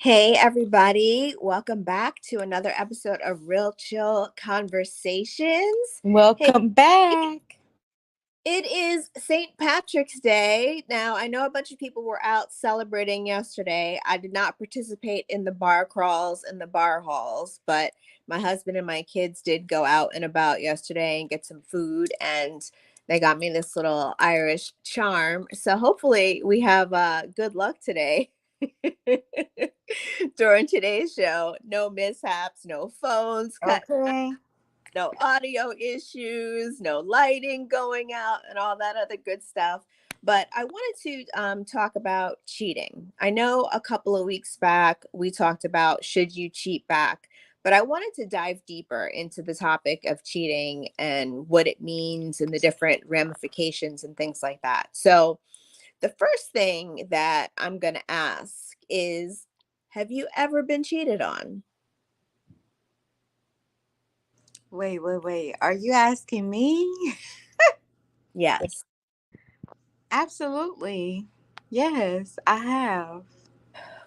Hey, everybody. Welcome back to another episode of Real Chill Conversations. Hey, Welcome back. it is St. Patrick's Day. Now, I know a bunch of people were out celebrating yesterday. I did not participate in the bar crawls and the bar hauls, but my husband and my kids did go out and about yesterday and get some food, and they got me this little Irish charm. So hopefully, we have good luck today. During today's show, no mishaps, no phones cut, Okay. no audio issues, no lighting going out, and all that other good stuff. But I wanted to talk about cheating. I know a couple of weeks back we talked about should you cheat back, but I wanted to dive deeper into the topic of cheating and what it means and the different ramifications and things like that. So, the first thing that I'm going to ask is, have you ever been cheated on? Wait. Are you asking me? Yes. Absolutely. Yes, I have.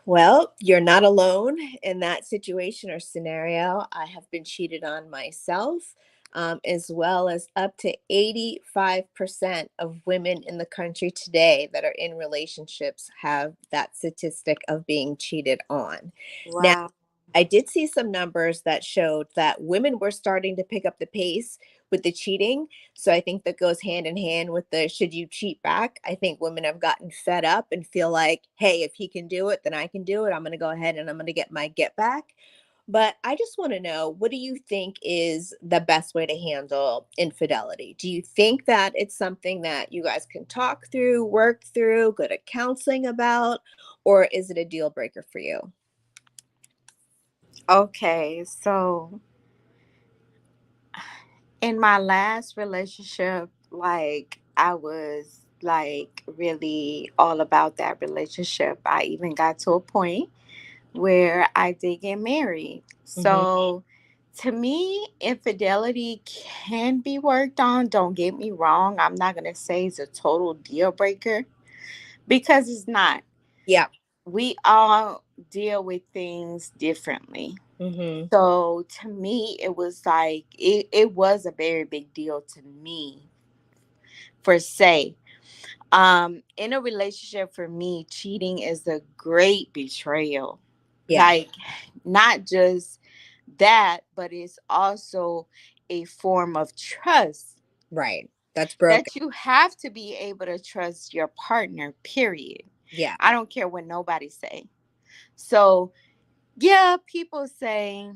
Well, you're not alone in that situation or scenario. I have been cheated on myself, as well as up to 85% of women in the country today that are in relationships have that statistic of being cheated on. Now, Wow. I did see some numbers that showed that women were starting to pick up the pace with the cheating. So I think that goes hand in hand with the should you cheat back. I think women have gotten fed up and feel like, hey, if he can do it, then I can do it. I'm going to go ahead and I'm going to get my get back. But I just want to know, what do you think is the best way to handle infidelity? Do you think that it's something that you guys can talk through, work through, go to counseling about, or is it a deal breaker for you? Okay, so in my last relationship, I was really all about that relationship. I even got to a point where I did get married. Hmm. So to me, infidelity can be worked on. Don't get me wrong. I'm not going to say it's a total deal breaker because it's not. Yeah. We all deal with things differently. Hmm. So to me, it was it was a very big deal to me, per se. In a relationship, for me, cheating is a great betrayal. Yeah. Not just that, but it's also a form of trust Right. That's broken. that you have to be able to trust your partner, period. Yeah. I don't care what nobody say. So yeah, people say,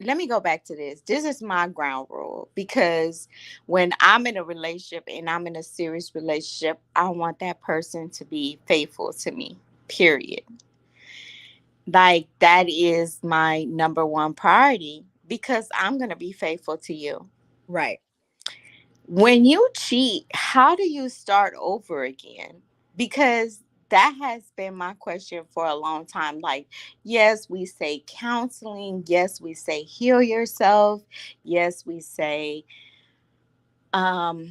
let me go back to this. This is my ground rule because when I'm in a relationship and I'm in a serious relationship, I want that person to be faithful to me, period. That is my number one priority because I'm going to be faithful to you. Right. When you cheat, how do you start over again? Because that has been my question for a long time. Yes, we say counseling. Yes, we say heal yourself. Yes, we say um,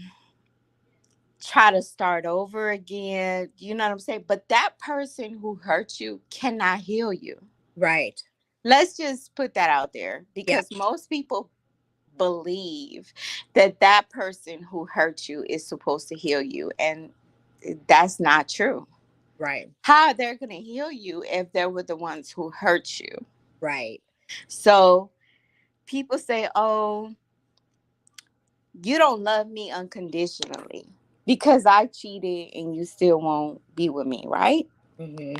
try to start over again. You know what I'm saying? But that person who hurt you cannot heal you. Right. Let's just put that out there Yeah. because most people believe that that person who hurt you is supposed to heal you, and that's not true. Right. How are they going to heal you if they were the ones who hurt you? Right. So people say, oh, you don't love me unconditionally because I cheated and you still won't be with me, right? Hmm.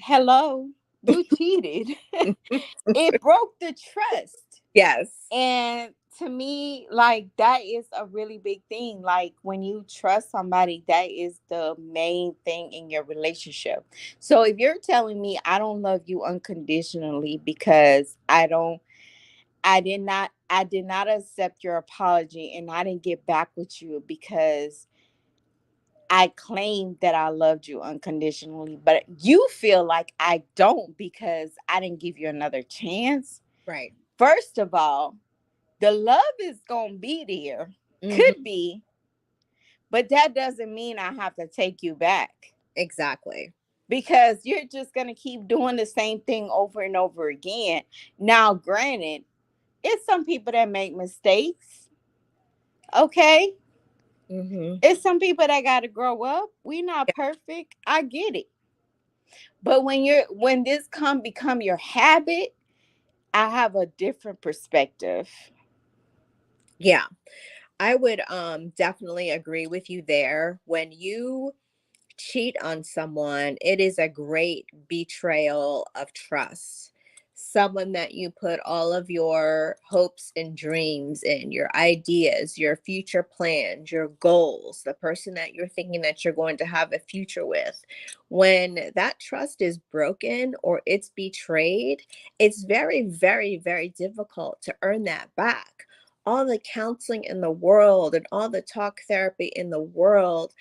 Hello, you cheated. It broke the trust. Yes. And to me, that is a really big thing. Like when you trust somebody, that is the main thing in your relationship. So if you're telling me I don't love you unconditionally because I did not accept your apology and I didn't get back with you because I claimed that I loved you unconditionally, but you feel like I don't because I didn't give you another chance. Right. First of all, the love is going to be there. Hmm. Could be, but that doesn't mean I have to take you back. Exactly. because you're just going to keep doing the same thing over and over again. Now, granted, it's some people that make mistakes. Okay. Mhm. It's some people that got to grow up. We not perfect. I get it. But when this become your habit, I have a different perspective. Yeah. I would definitely agree with you there. When you cheat on someone, it is a great betrayal of trust. Someone that you put all of your hopes and dreams in, your ideas, your future plans, your goals, the person that you're thinking that you're going to have a future with. When that trust is broken or it's betrayed, it's very, very, very difficult to earn that back. All the counseling in the world and all the talk therapy in the world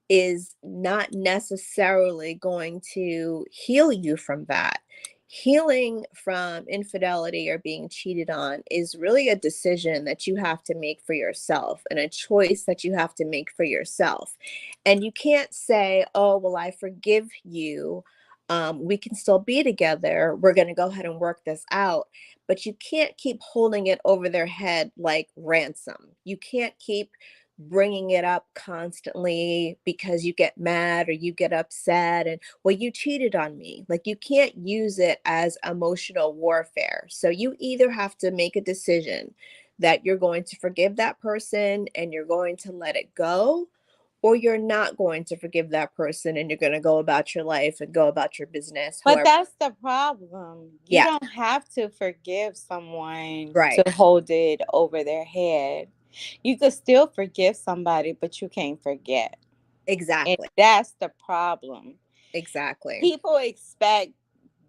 is not necessarily going to heal you from that. Healing from infidelity or being cheated on is really a decision that you have to make for yourself and a choice that you have to make for yourself. And you can't say, oh, well, I forgive you. We can still be together. We're going to go ahead and work this out. But you can't keep holding it over their head like ransom. You can't keep bringing it up constantly because you get mad or you get upset and, well, you cheated on me. Like, you can't use it as emotional warfare. So you either have to make a decision that you're going to forgive that person and you're going to let it go, or you're not going to forgive that person and you're going to go about your life and go about your business But however. that's the problem. You Yeah. don't have to forgive someone Right. to hold it over their head. You could still forgive somebody, but you can't forget. And Exactly. that's the problem. Exactly. People expect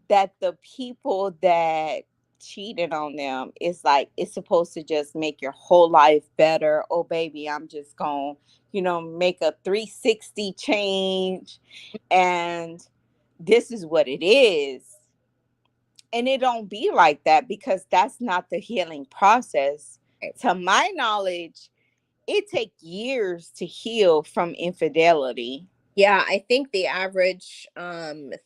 that the people that cheated on them is like it's supposed to just make your whole life better. Oh baby, I'm just going to, make a 360 change and this is what it is. And it don't be like that because that's not the healing process. Right. To my knowledge, it takes years to heal from infidelity. Yeah, I think the average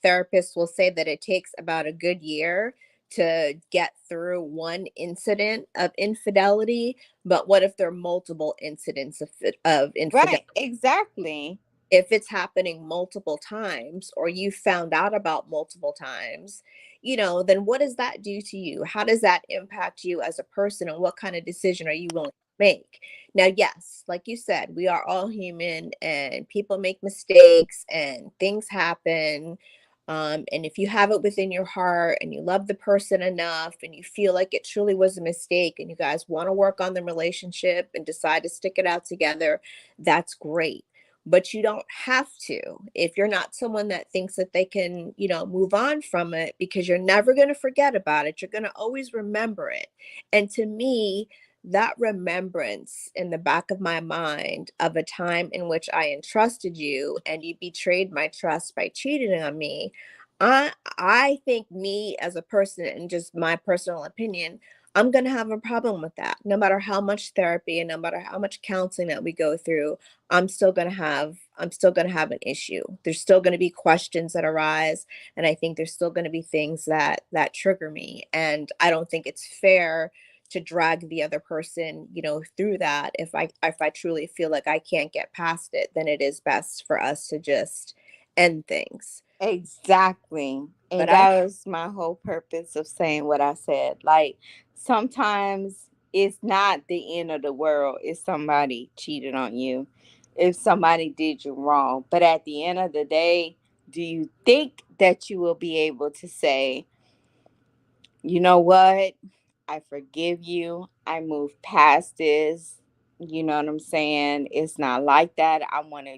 therapist will say that it takes about a good year to get through one incident of infidelity. But what if there are multiple incidents of Right, infidelity? exactly. If it's happening multiple times or you found out about multiple times, then what does that do to you? How does that impact you as a person and what kind of decision are you willing to make? Now, yes, like you said, we are all human and people make mistakes and things happen. And if you have it within your heart and you love the person enough and you feel like it truly was a mistake and you guys want to work on the relationship and decide to stick it out together, that's great, but you don't have to. If you're not someone that thinks that they can, move on from it, because you're never going to forget about it. You're going to always remember it. And to me, that remembrance in the back of my mind of a time in which I entrusted you and you betrayed my trust by cheating on me, I think, me as a person and just my personal opinion, I'm going to have a problem with that. No matter how much therapy and no matter how much counseling that we go through, I'm still going to have an issue. There's still going to be questions that arise, and I think there's still going to be things that trigger me, and I don't think it's fair to drag the other person, through that. If I truly feel like I can't get past it, then it is best for us to just end things. Exactly. And But I that was my whole purpose of saying what I said. Like sometimes it's not the end of the world if somebody cheated on you, if somebody did you wrong. But at the end of the day, do you think that you will be able to say, you know what? I forgive you. I move past this. You know what I'm saying? It's not like that. I want to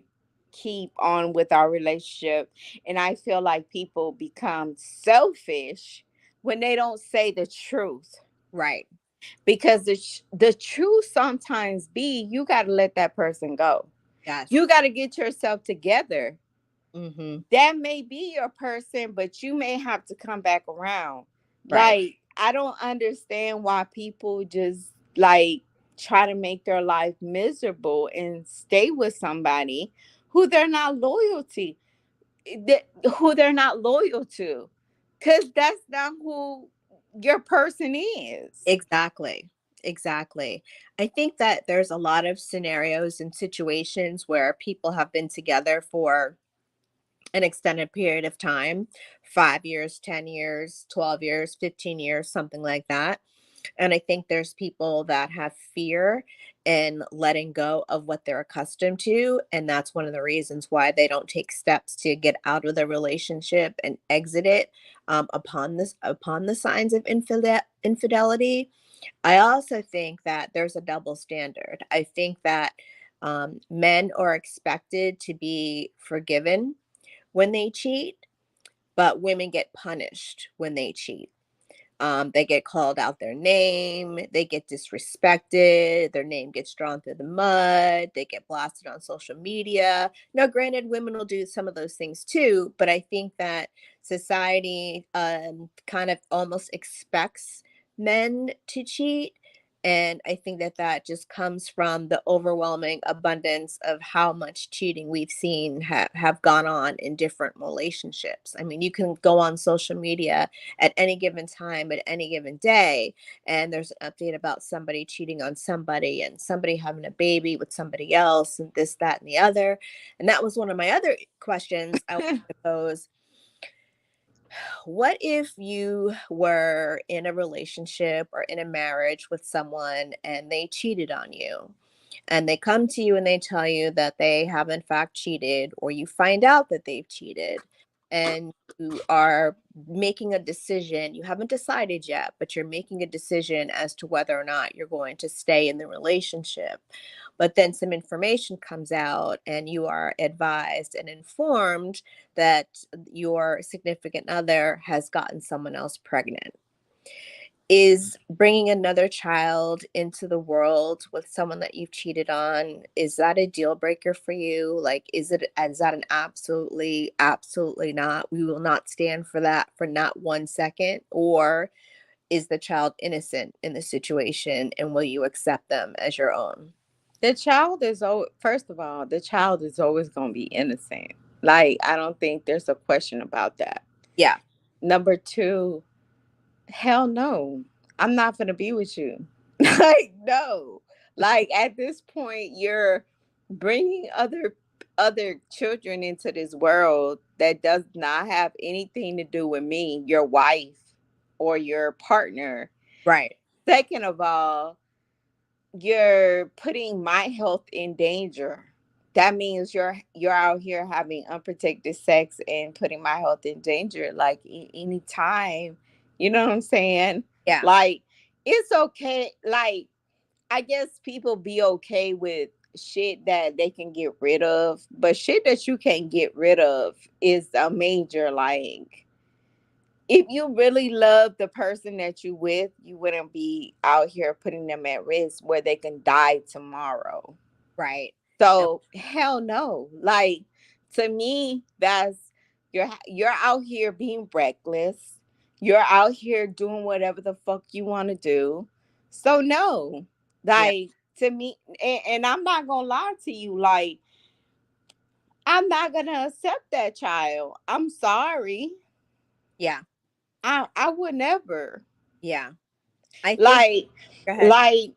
keep on with our relationship. And I feel like people become selfish when they don't say the truth. Right. Because the truth sometimes be you got to let that person go. You Yes. got to get yourself together. Mhm. That may be your person, but you may have to come back around. Right. Like, I don't understand why people just like try to make their life miserable and stay with somebody who they're not loyal to. who they're not loyal to, because that's not who your person is. Exactly. Exactly. I think that there's a lot of scenarios and situations where people have been together for an extended period of time, 5 years, 10 years, 12 years, 15 years, something like that. And I think there's people that have fear in letting go of what they're accustomed to. And that's one of the reasons why they don't take steps to get out of the relationship and exit it upon the signs of infidelity. I also think that there's a double standard. I think that men are expected to be forgiven when they cheat, but women get punished when they cheat. They get called out their name, they get disrespected, their name gets drawn through the mud, they get blasted on social media. Now, granted, women will do some of those things too, but I think that society kind of almost expects men to cheat. And I think that that just comes from the overwhelming abundance of how much cheating we've seen have gone on in different relationships. I mean, you can go on social media at any given time, at any given day, and there's an update about somebody cheating on somebody and somebody having a baby with somebody else and this, that, and the other. And that was one of my other questions I wanted to pose. What if you were in a relationship or in a marriage with someone and they cheated on you? And they come to you and they tell you that they have in fact cheated, or you find out that they've cheated, and you are making a decision. You haven't decided yet, but you're making a decision as to whether or not you're going to stay in the relationship. But then some information comes out, and you are advised and informed that your significant other has gotten someone else pregnant. Is bringing another child into the world with someone that you've cheated on, is that a deal breaker for you? Like, is that an absolutely, absolutely not? We will not stand for that for not 1 second. Or is the child innocent in the situation, and will you accept them as your own? The child is, first of all, the child is always going to be innocent. Like, I don't think there's a question about that. Yeah. Number two, hell no, I'm not going to be with you. Like, no. Like, at this point, you're bringing other children into this world that does not have anything to do with me, your wife or your partner. Right. Second of all, you're putting my health in danger. That means you're out here having unprotected sex and putting my health in danger. Like, anytime, you know what I'm saying? Yeah. Like, it's okay. Like, I guess people be okay with shit that they can get rid of, but shit that you can't get rid of is a major, like, if you really love the person that you with, you wouldn't be out here putting them at risk where they can die tomorrow. Right. No. So hell no. Like, to me, that's, you're out here being reckless. You're out here doing whatever the fuck you want to do. So no. Yeah. Like, to me, and I'm not gonna lie to you, like, I'm not gonna accept that child. I'm sorry. Yeah. I would never. Yeah. I think. Like, Go ahead. like,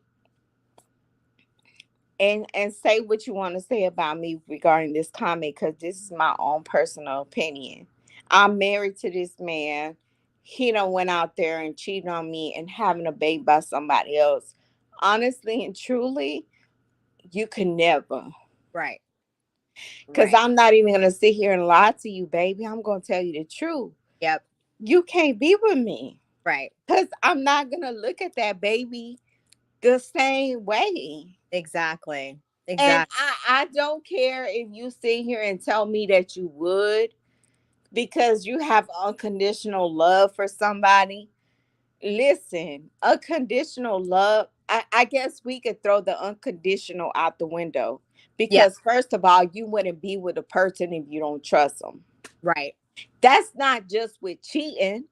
and say what you want to say about me regarding this comment, because this is my own personal opinion. I'm married to this man. He done went out there and cheated on me and having a baby by somebody else. Honestly and truly, you can never. Right. Because Right. I'm not even going to sit here and lie to you, baby. I'm going to tell you the truth. Yep. You can't be with me. Right. Because I'm not going to look at that baby the same way. Exactly. And Exactly. I don't care if you sit here and tell me that you would, because you have unconditional love for somebody. Listen, unconditional love, I guess we could throw the unconditional out the window, Yeah. because, first of all, you wouldn't be with a person if you don't trust them. Right. That's not just with cheating,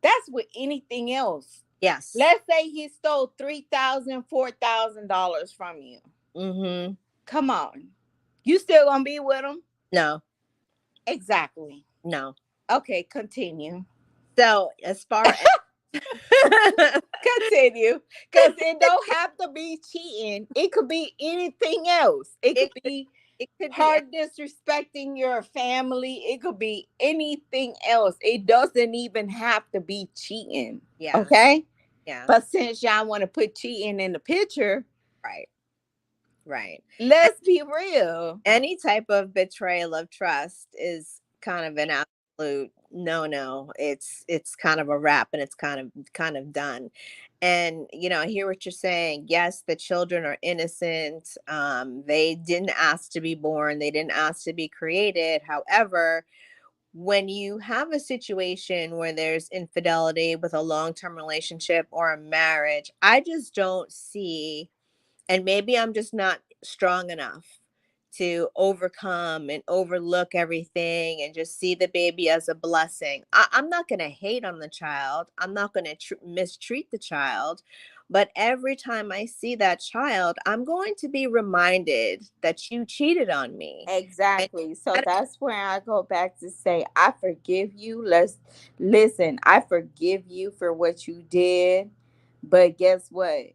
that's with anything else. Yes. Let's say he stole $3,000, $4,000 from you. Mm-hmm. Come on. You still gonna be with him? No. Exactly. No. Okay, continue. So as far as Continue. Because it don't have to be cheating. It could be anything else. It it could could be it could be her disrespecting your family. It could be anything else. It doesn't even have to be cheating. yeah, Okay? yeah, But since y'all want to put cheating in the picture, right, right. let's be real. Any type of betrayal of trust is kind of an absolute no. It's kind of a wrap, and it's kind of done. And I hear what you're saying. Yes, the children are innocent. They didn't ask to be born, they didn't ask to be created. However, when you have a situation where there's infidelity with a long-term relationship or a marriage, I just don't see, and maybe I'm just not strong enough to overcome and overlook everything and just see the baby as a blessing. I'm not going to hate on the child. I'm not going to mistreat the child. But every time I see that child, I'm going to be reminded that you cheated on me. And Exactly. So I that's where I go back to say, I forgive you. Let's listen. I forgive you for what you did. But guess what?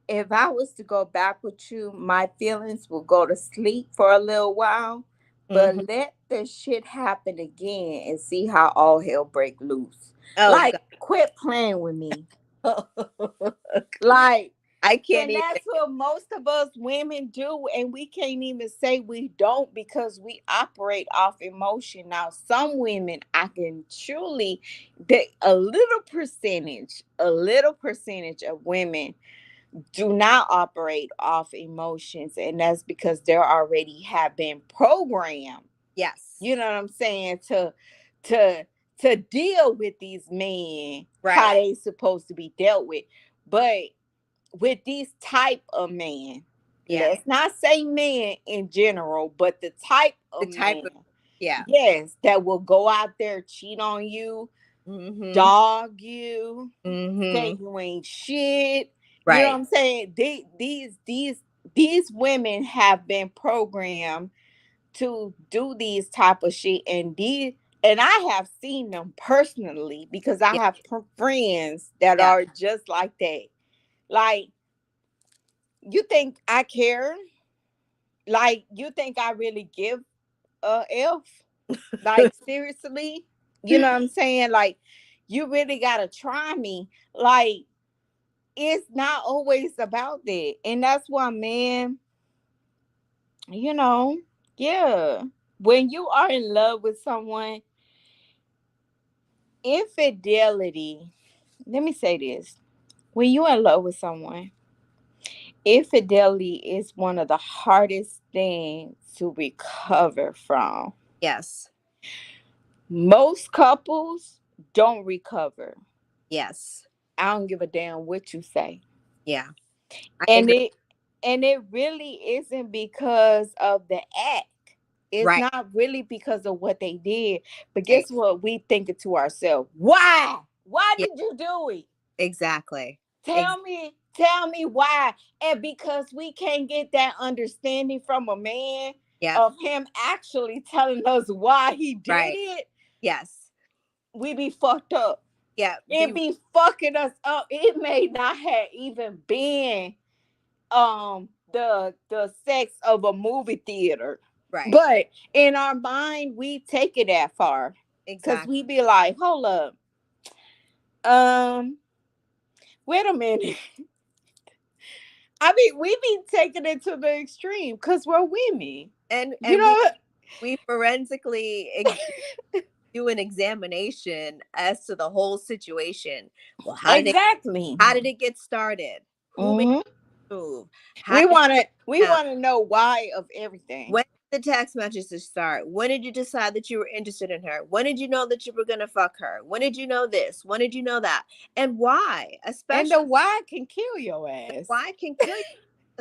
If I was to go back with you, my feelings will go to sleep for a little while. But mhm. let the shit happen again and see how all hell break loose. Oh, Like, God. quit playing with me. Like, I can't and even. that's what most of us women do. And we can't even say we don't because we operate off emotion. Now, some women, I can truly, a little percentage of women do not operate off emotions. And that's because they already have been programmed, Yes. you know what I'm saying, to to deal with these men how Right. they supposed to be dealt with. But with these type of men, Yeah. let's not say men in general, but the type The of type man, of. Yeah. yes, that will go out there, cheat on you, Mhm. dog you, say Mhm. you ain't shit. You know what Right. I'm saying? These women have been programmed to do these type of shit, and I have seen them personally because I Yeah. have friends that Yeah. are just like that. Like, you think I care? Like, you think I really give a F? Like, seriously? You know what I'm saying? Like, you really gotta try me. Like, it's not always about that. And that's why, man, you know, yeah. When you are in love with someone, infidelity, let me say this. When you're in love with someone, infidelity is one of the hardest things to recover from. Yes. Most couples don't recover. Yes. I don't give a damn what you say. Yeah. I And agree. it really isn't because of the act. It's Right. not really because of what they did. But Right. guess what? We thinking to ourselves, why? Why Yeah. did you do it? Exactly. Tell me why. And because we can't get that understanding from a man Yep. of him actually telling us why he did Right. it, Yes. we be fucked up. Yeah. It be fucking us up. It may not have even been the sex of a movie theater. Right. But in our mind, we take it that far. Cause Exactly. we be like, hold up. Um, wait a minute. I mean, we be taking it to the extreme because we're women. You And we know. we forensically do an examination as to the whole situation. Well, Exactly. how did it get started? Who made Hmm. the move? How We did want to we it want to know why of everything. When did the text messages start? When did you decide that you were interested in her? When did you know that you were going to fuck her? When did you know this? When did you know that? And why? And Especially the why can kill your ass. why can kill you,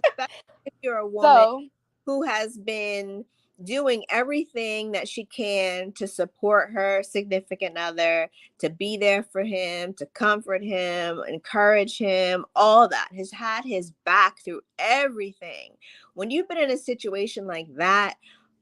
especially if you're a woman So, who has been doing everything that she can to support her significant other, to be there for him, to comfort him, encourage him, all that, has had his back through everything. When you've been in a situation like that,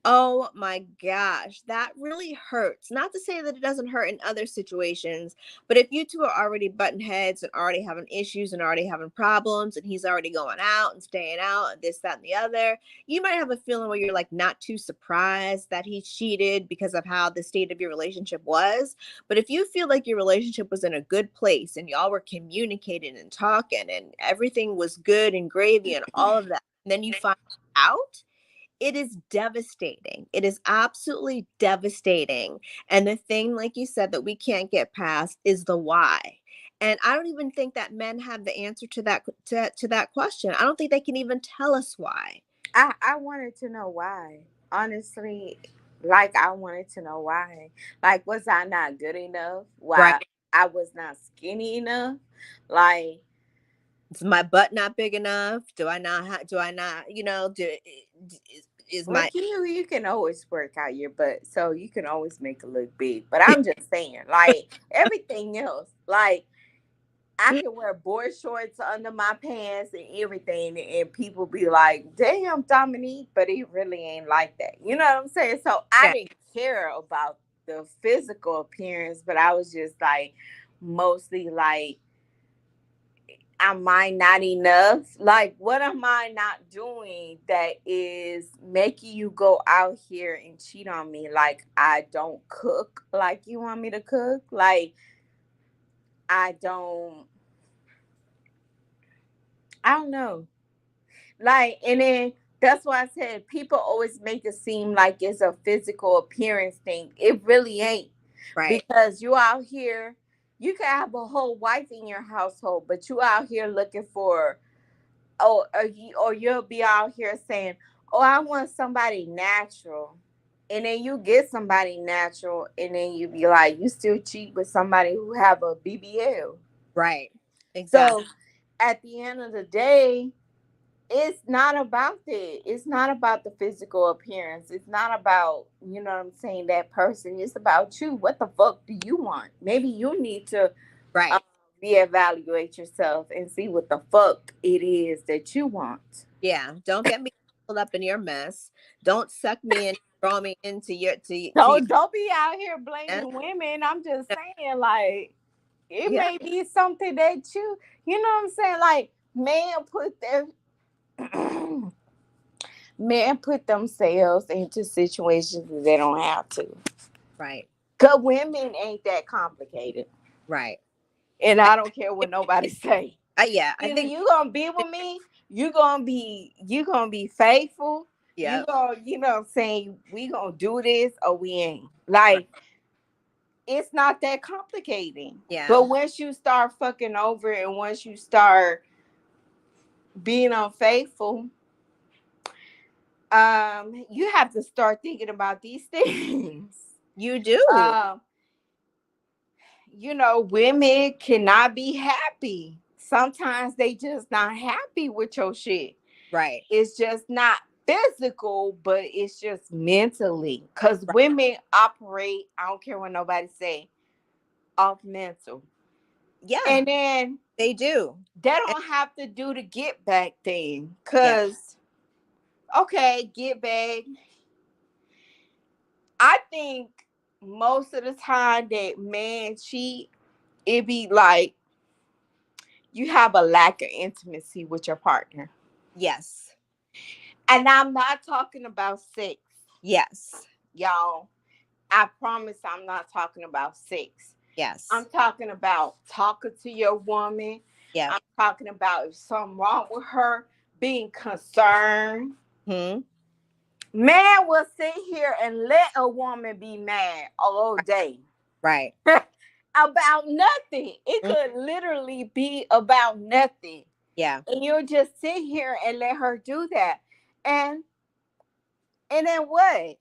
Oh my gosh, that really hurts. Not to say that it doesn't hurt in other situations, but if you two are already button heads and already having issues and already having problems, and he's already going out and staying out and this, that, and the other, you might have a feeling where you're like not too surprised that he cheated because of how the state of your relationship was. But if you feel like your relationship was in a good place and y'all were communicating and talking and everything was good and gravy and all of that, and then you find out, it is devastating. It is absolutely devastating. And the thing, like you said, that we can't get past is the why. And I don't even think that men have the answer to that question. I don't think they can even tell us why. I wanted to know why. Honestly, like I wanted to know why. Like, was I not good enough? Right. Why I was not skinny enough? Like, Is my butt not big enough? Do I not, is well, my you can always work out your butt, so you can always make it look big. But I'm just saying, like everything else, like I can wear board shorts under my pants and everything, and people be like, "Damn, Dominique," but it really ain't like that. You know what I'm saying? So I yeah, didn't care about the physical appearance, but I was just like, mostly like, am I not enough? Like, what am I not doing that is making you go out here and cheat on me? Like, I don't cook like you want me to cook. Like, I don't. I don't know. Like, and then that's why I said people always make it seem like it's a physical appearance thing. It really ain't, right, because you out here, you can have a whole wife in your household, but you out here looking for, or you'll be out here saying, "Oh, I want somebody natural," and then you get somebody natural, and then you be like, you still cheat with somebody who have a BBL. right. Exactly. So at the end of the day, it's not about that. It's not about the physical appearance. It's not about, you know what I'm saying, that person. It's about you. What the fuck do you want? Maybe you need to uh, Right. reevaluate yourself and see what the fuck it is that you want. Yeah. Don't get me pulled up in your mess. Don't suck me in, draw me into to your Don't be out here mess. blaming women. I'm just saying, like, it Yeah. may be something that you know what I'm saying? Like, men put their men put themselves into situations that they don't have to. Right. Cause women ain't that complicated, Right. and I, I don't care what nobody say. yeah, I Either think you gonna be with me, you gonna be faithful. You yeah. gonna, you know what I'm saying, we gonna do this or we ain't. Like, it's not that complicated. Yeah. But once you start fucking over and once you start being unfaithful, you have to start thinking about these things. You do. Um, women cannot be happy. Sometimes they just not happy with your shit. Right. It's just not physical, but it's just mentally. Cause Right. women operate, I don't care what nobody say, off mental. Yeah, And then they do. they And don't have to do the get back thing. yeah. Cause okay, get back. I think most of the time that men cheat, it be like you have a lack of intimacy with your partner. Yes. And I'm not talking about sex, Yes. y'all. I promise I'm not talking about sex. I'm Yes. talking about talking to your woman. Yep. I'm talking about if something wrong with her, being concerned. Hmm. Man will sit here and let a woman be mad all day Right. about nothing. It Mm, could literally be about nothing. yeah. And you'll just sit here and let her do that. And then what?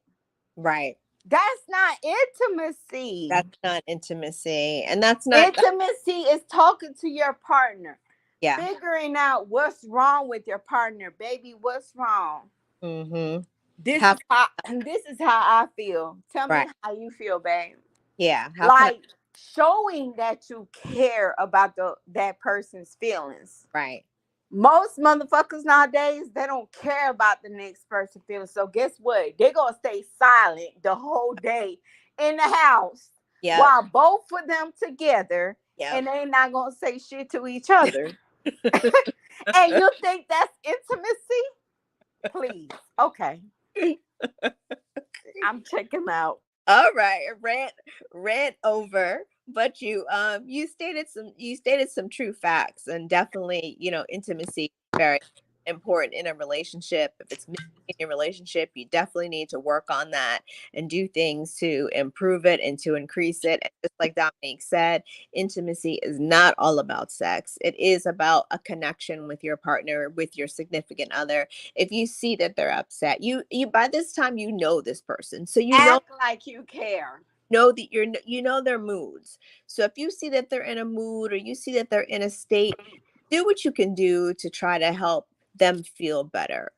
Right. That's not intimacy. That's not intimacy. And that's not that, Intimacy is talking to your partner, yeah. figuring out what's wrong with your partner. Baby, what's wrong? Mm-hmm. This How is how this is how I feel. Tell me right. how you feel, babe. Yeah. How can I Like, showing that you care about that person's feelings. right. Most motherfuckers nowadays, they don't care about the next person feeling. So guess what? They're gonna stay silent the whole day in the house Yep. while both of them together, Yep. and they not gonna say shit to each other. And you think that's intimacy? Please. Okay. I'm checking out. All right, rant over. But you stated some true facts, and definitely, intimacy is very important in a relationship. If it's missing in your relationship, you definitely need to work on that and do things to improve it and to increase it. And just like Dominique said, intimacy is not all about sex. It is about a connection with your partner, with your significant other. If you see that they're upset, you by this time you know this person, so Act like you care. know that you know their moods. So if you see that they're in a mood, or you see that they're in a state, do what you can do to try to help them feel better.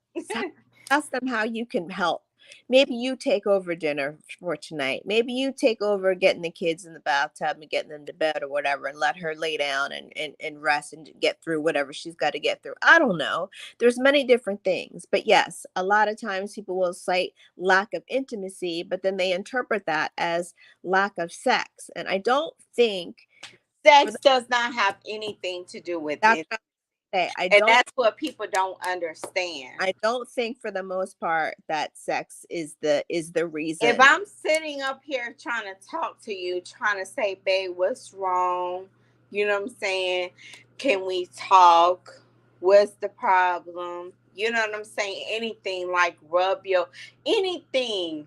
Ask them how you can help. Maybe you take over dinner for tonight. Maybe you take over getting the kids in the bathtub and getting them to bed or whatever, and let her lay down and rest and get through whatever she's got to get through. I don't know. There's many different things. But yes, a lot of times people will cite lack of intimacy, but then they interpret that as lack of sex. And I don't think for Sex the, does not have anything to do with that's it. what I say. And that's what people don't understand. I don't think for the most part that sex is the If reason. I'm sitting up here trying to talk to you, trying to say, babe, what's wrong? You know what I'm saying? Can we talk? What's the problem? You know what I'm saying? Anything like rub your anything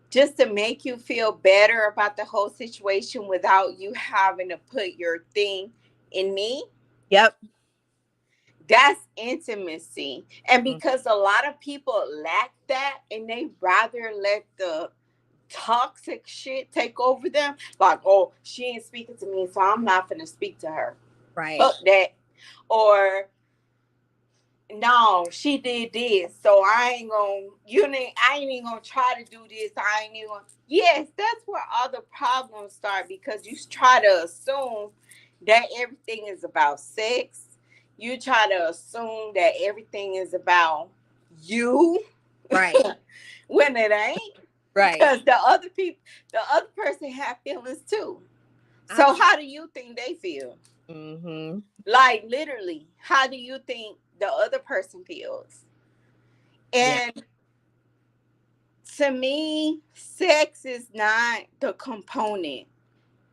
just to make you feel better about the whole situation without you having to put your thing in me. Yep. That's intimacy. And Mm. because a lot of people lack that and they rather let the toxic shit take over them, like, oh, she ain't speaking to me, so I'm not gonna speak to her. Right. Fuck that. Or no, she did this, so I ain't gonna I ain't even gonna try to do this. I ain't even gonna Yes, that's where all the problems start because you try to assume that everything is about sex. You try to assume that everything is about you Right. when it ain't. Right. Because the other person have feelings too. So Absolutely. how do you think they feel? Hmm. Like literally, how do you think the other person feels? Yeah. And to me, sex is not the component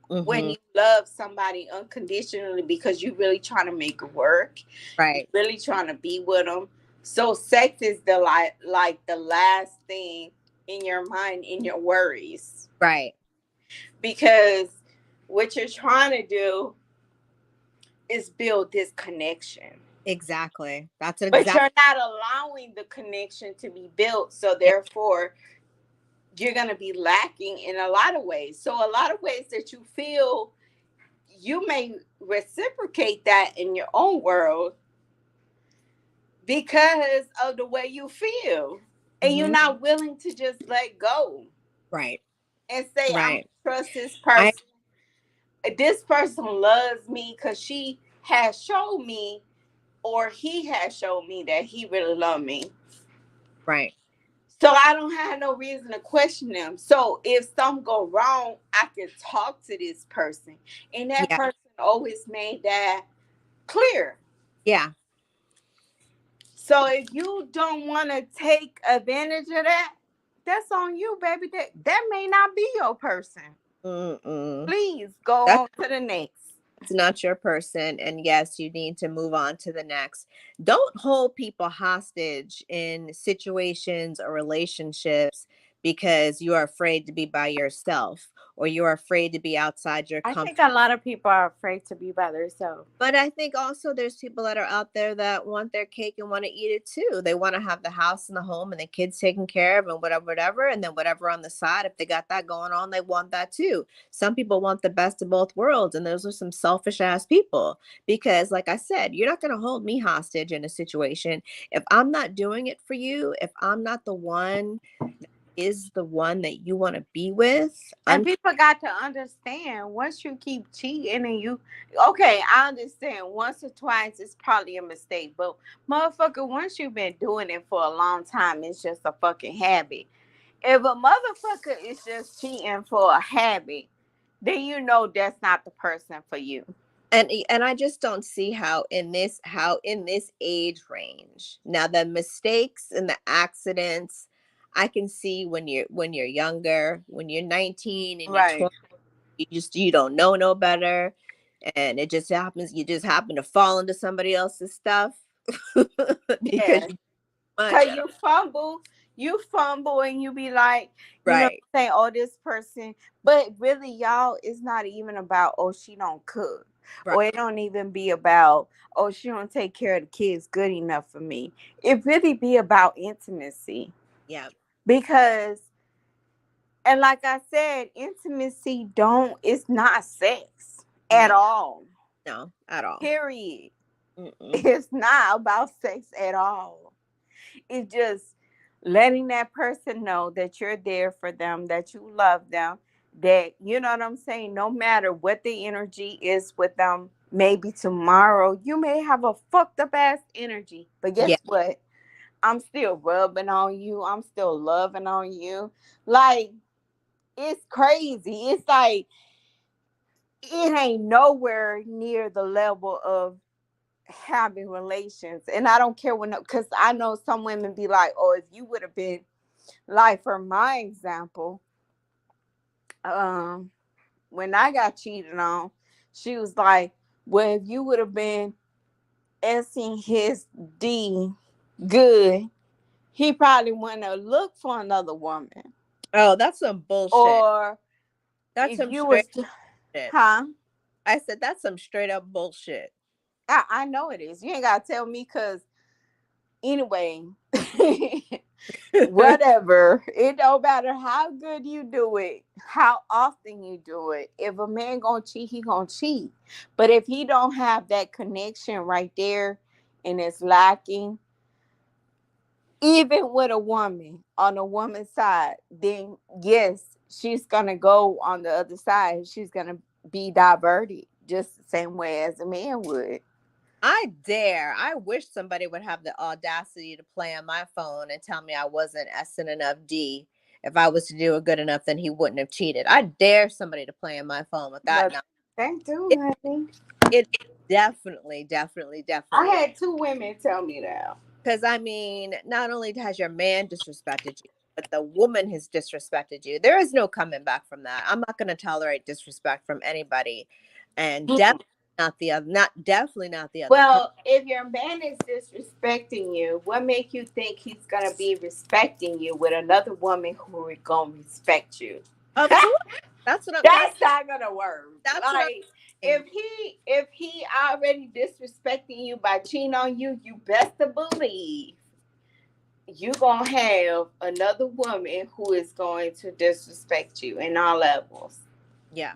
when Hmm. you love somebody unconditionally because you really trying to make it work. You Right. really trying to be with them. So sex is the like the last thing in your mind, in your worries, Right. because what you're trying to do is build this connection. Exactly. That's But exactly. you're not allowing the connection to be built. So Yeah. therefore, you're going to be lacking in a lot of ways. So a lot of ways that you feel you may reciprocate that in your own world because of the way you feel. And you're Hmm. not willing to just let go Right. and say, I'm going Right. to trust this I person. This person loves me because she has shown me or he has shown me that he really loved me. right. So I don't have no reason to question them. So if something go wrong, I can talk to this person. And that Yeah. person always made that clear. Yeah. So if you don't want to take advantage of that, that's on you, baby. That may not be your person. Mm-mm. Please go That's on to the next. not your person. And yes, you need to move on to the next. Don't hold people hostage in situations or relationships because you are afraid to be by yourself, or you're afraid to be outside your I comfort. think a lot of people are afraid to be by themselves. But I think also there's people that are out there that want their cake and want to eat it too. They want to have the house and the home and the kids taken care of and whatever, whatever. And then whatever on the side, if they got that going on, they want that too. Some people want the best of both worlds. And those are some selfish ass people. Because, like I said, you're not going to hold me hostage in a situation. If I'm not doing it for you, if I'm not the one is the one that you want to be with. And people got to understand once you keep cheating and you, okay, I understand once or twice it's probably a mistake, but motherfucker, once you've been doing it for a long time, it's just a fucking habit. If a motherfucker is just cheating for a habit, then you know that's not the person for you. And I just don't see how in this age range. Now the mistakes and the accidents, I can see when you're younger, when you're 19 and you're Right. 20, you don't know no better, and it just happens, you just happen to fall into somebody else's stuff because Yeah. you much Cause at all. you fumble and you be like, Right. saying, oh, this person, but really, y'all, it's not even about, oh, she don't cook, Right. or it don't even be about, oh, she don't take care of the kids good enough for me. It really be about intimacy, Yeah. because, and like I said, intimacy don't, it's not sex at No. all. No, at all. Period. Mm-mm. It's not about sex at all. It's just letting that person know that you're there for them, that you love them, that, you know what I'm saying, no matter what the energy is with them, maybe tomorrow you may have a fucked up ass energy, but guess Yeah. what? I'm still rubbing on you. I'm still loving on you. Like, it's crazy. It's like it ain't nowhere near the level of having relations. And I don't care when, because I know some women be like, oh, if you would have been, like, for my example, um when I got cheated on, she was like, well, if you would have been S'ing his D good, he probably wouldn't have looked for another woman. Oh, that's some bullshit. Or That's if some you straight was, shit. huh? I said that's some straight up bullshit. I know it is. You ain't gotta tell me, because anyway, whatever. It don't matter how good you do it, how often you do it. If a man gonna cheat, he gonna cheat. But if he don't have that connection right there and it's lacking, even with a woman on a woman's side, then yes, she's gonna go on the other side. She's gonna be diverted just the same way as a man would. I wish somebody would have the audacity to play on my phone and tell me I wasn't S'ing enough D. If I was to do it good enough, then he wouldn't have cheated. I dare somebody to play on my phone with that. But Now, thank it, you, honey. it definitely, definitely, I definitely. had two women tell me that. Because I mean, not only has your man disrespected you, but the woman has disrespected you. There is no coming back from that. I'm not going to tolerate disrespect from anybody, and definitely not the other person. Well, if your man is disrespecting you, what make you think he's gonna be respecting you with another woman who is gonna respect you? Of course, that's what I'm. That's not gonna work. That's what I'm Like, saying. if he already disrespecting you by cheating on you, you best to believe you gonna have another woman who is going to disrespect you in all levels. Yeah,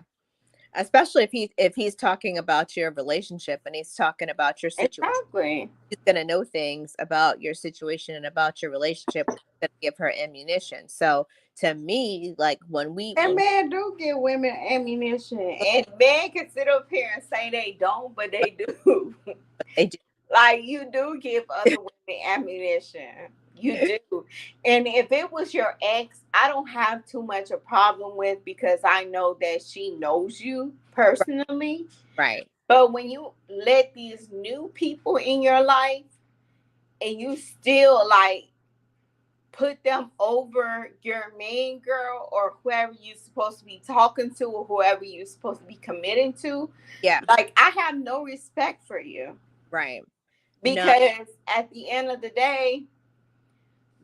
especially if he's talking about your relationship and he's talking about your situation. Exactly. She's going to know things about your situation and about your relationship, going to give her ammunition. So to me, like And when men do give women ammunition. And men can sit up here and say they don't, but they do. they do, Like, you do give other women ammunition. You do. And if it was your ex, I don't have too much a problem with, because I know that she knows you personally. right, But when you let these new people in your life and you still like put them over your main girl or whoever you're supposed to be talking to or whoever you're supposed to be committing to, yeah, like, I have no respect for you, right, no, because at the end of the day,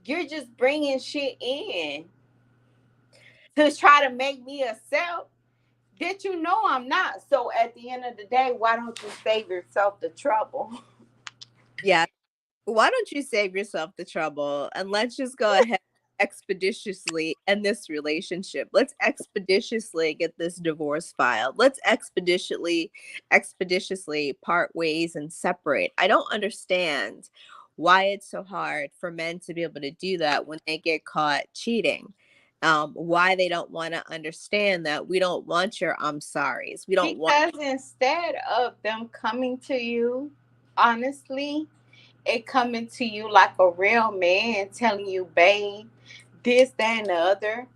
you're just bringing shit in to try to make me accept that you know I'm not. So at the end of the day, why don't you save yourself the trouble? yeah. Why don't you save yourself the trouble and let's just go ahead expeditiously end this relationship. Let's expeditiously get this divorce filed. Let's expeditiously part ways and separate. I don't understand why it's so hard for men to be able to do that when they get caught cheating. why they don't want to understand that we don't want your I'm sorries. We don't want. Because instead of them coming to you, honestly, it coming to you like a real man telling you, babe, this, that, and the other.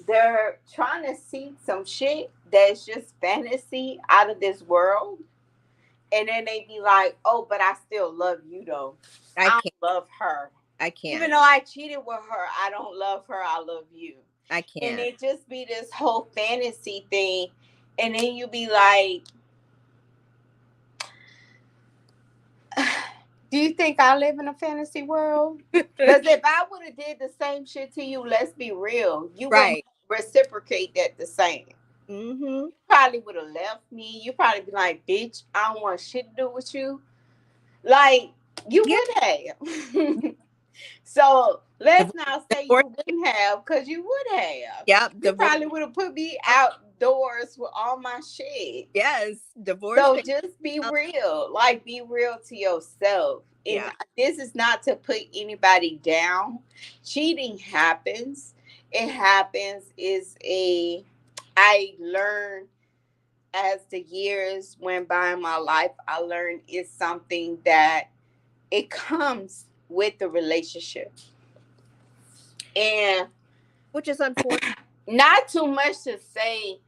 They're trying to see some shit that's just fantasy out of this world. And then they be like, oh, but I still love you though. I I can't. love her. I Even can't. though I cheated with her, I don't love her. I love you. I And can't. it just be this whole fantasy thing. And then you be like, do you think I live in a fantasy world? Because if I would have did the same shit to you, let's be real, you wouldn't Right. reciprocate that the same. Mm-hmm. Probably would have left me. You probably be like, bitch, I don't want shit to do with you. Like, you Yeah. would have. So let's Divorce. not say Divorce. you wouldn't have, because you would have. Yep. You Divorce. probably would have put me outdoors with all my shit. Yes. Divorce. So just be real. Like, be real to yourself. And Yeah. this is not to put anybody down. Cheating happens. It happens. I learned as the years went by in my life, I learned it's something that it comes with the relationship. And Which is unfortunate. not too much to say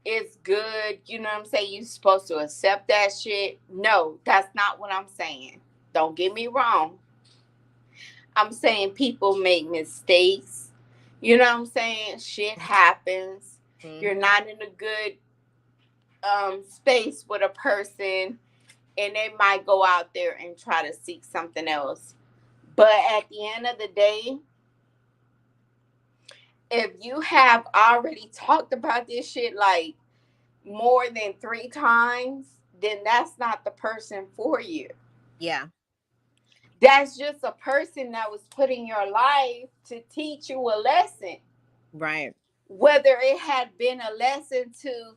it's good, you know what I'm saying? You're supposed to accept that shit. No, that's not what I'm saying. Don't get me wrong. I'm saying people make mistakes. You know what I'm saying? Shit happens. Mm-hmm. You're not in a good space with a person, and they might go out there and try to seek something else. But at the end of the day, if you have already talked about this shit like more than 3 times, then that's not the person for you. Yeah. That's just a person that was put in your life to teach you a lesson. Right. Whether it had been a lesson to,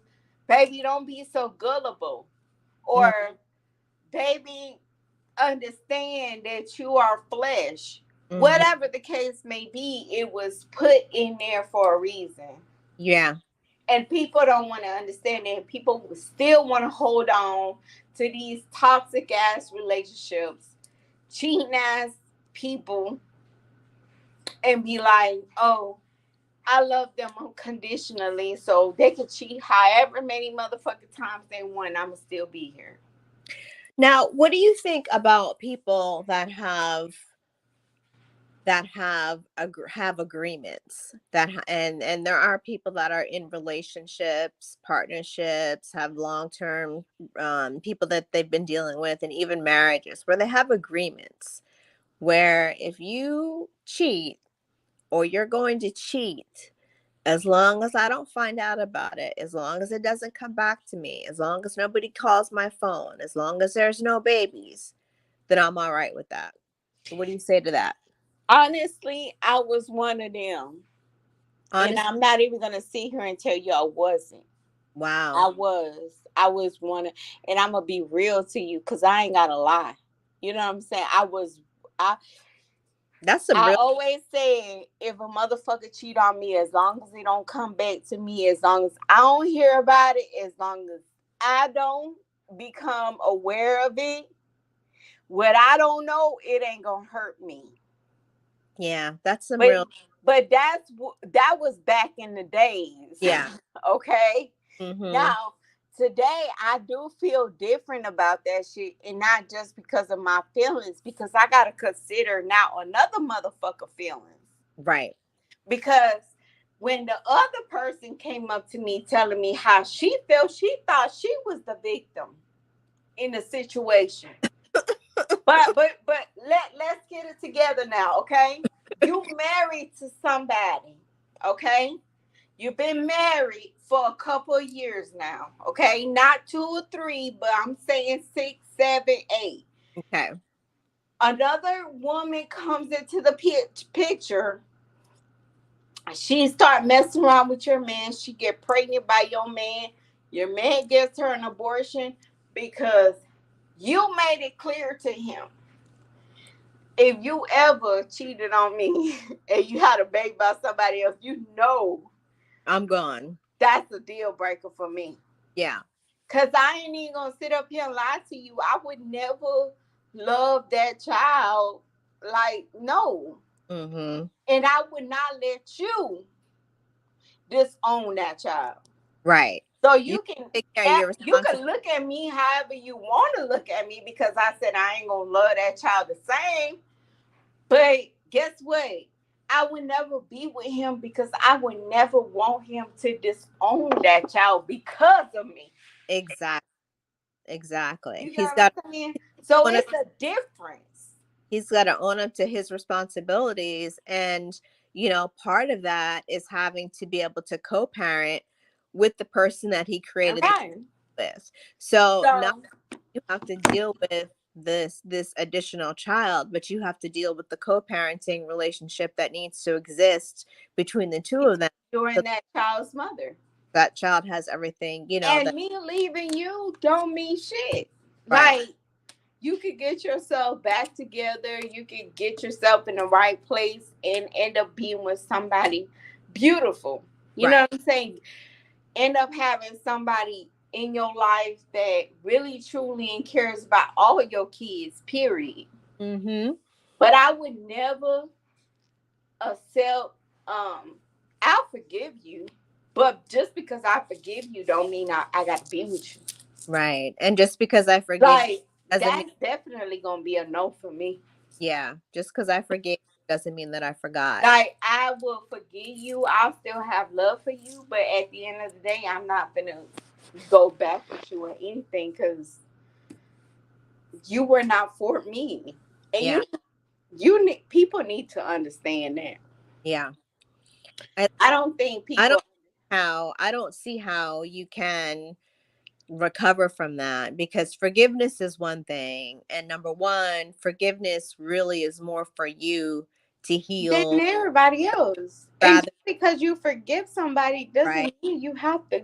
baby, don't be so gullible, Mm-hmm. or baby, understand that you are flesh. Mm-hmm. Whatever the case may be, it was put in there for a reason. Yeah. And people don't want to understand it. People still want to hold on to these toxic ass relationships, cheating ass people, and be like, oh, I love them unconditionally, so they could cheat however many motherfucking times they want. I'ma still be here. Now, what do you think about people have agreements and there are people that are in relationships, partnerships, have long-term people that they've been dealing with, and even marriages where they have agreements where if you cheat or you're going to cheat, as long as I don't find out about it, as long as it doesn't come back to me, as long as nobody calls my phone, as long as there's no babies, then I'm all right with that. What do you say to that? Honestly, I was one of them. And Honest. I'm not even gonna sit here and tell you I wasn't. Wow. I was. I was one of, and I'm gonna be real to you because I ain't gotta lie. You know what I'm saying? I That's some I real. always say if a motherfucker cheat on me, as long as he don't come back to me, as long as I don't hear about it, as long as I don't become aware of it, what I don't know, it ain't gonna hurt me. Yeah, that's some But real. that was back in the days. Yeah. Okay. Mhm. Now, today I do feel different about that shit, and not just because of my feelings, because I gotta consider now another motherfucker feelings. Right. Because when the other person came up to me telling me how she felt, she thought she was the victim in the situation. Let's get it together now, okay? You married to somebody, okay? You've been married for a couple of years now, okay? Not 2 or 3, but I'm saying 6, 7, 8. Okay. Another woman comes into the picture. She start messing around with your man. She get pregnant by your man. Your man gets her an abortion because you made it clear to him if you ever cheated on me and you had a baby by somebody else, you know I'm gone. that's a deal breaker for me. Yeah. Cause I ain't even gonna sit up here and lie to you. I would never love that child. Like, no. Mm-hmm. And I would not let you disown that child. Right. So You you can take care of your you responsibility. can look at me however you want to look at me because I said I ain't gonna love that child the same. But guess what? I would never be with him because I would never want him to disown that child because of me. Exactly. Exactly. You He's get what got I'm saying? So to it's a difference. own up to his responsibilities, and part of that is having to be able to co-parent with the person that he created the Okay. with. So now So you have to deal with this additional child, but you have to deal with the co-parenting relationship that needs to exist between the two of them, so during that child's mother. that child has everything, And that me leaving you don't mean shit. right. Like, you could get yourself back together, you could get yourself in the right place and end up being with somebody beautiful. You know Right. what I'm saying? End up having somebody in your life that really truly and cares about all of your kids, period. Mm-hmm. But I would never accept I'll forgive you. But just because I forgive you don't mean I gotta be with you. Right. And just because I forgive you Like, doesn't mean, that's definitely gonna be a no for me. yeah, just because I forgave doesn't mean that I forgot. Like, I will forgive you. I'll still have love for you, but at the end of the day, I'm not gonna go back with you or anything because you were not for me. And Yeah. you need, people need to understand that. Yeah. I I don't think I people. don't I don't see how you can recover from that, because forgiveness is one thing, and number one, forgiveness really is more for you to Than heal, everybody else. And rather. just because you forgive somebody Right. doesn't mean you have to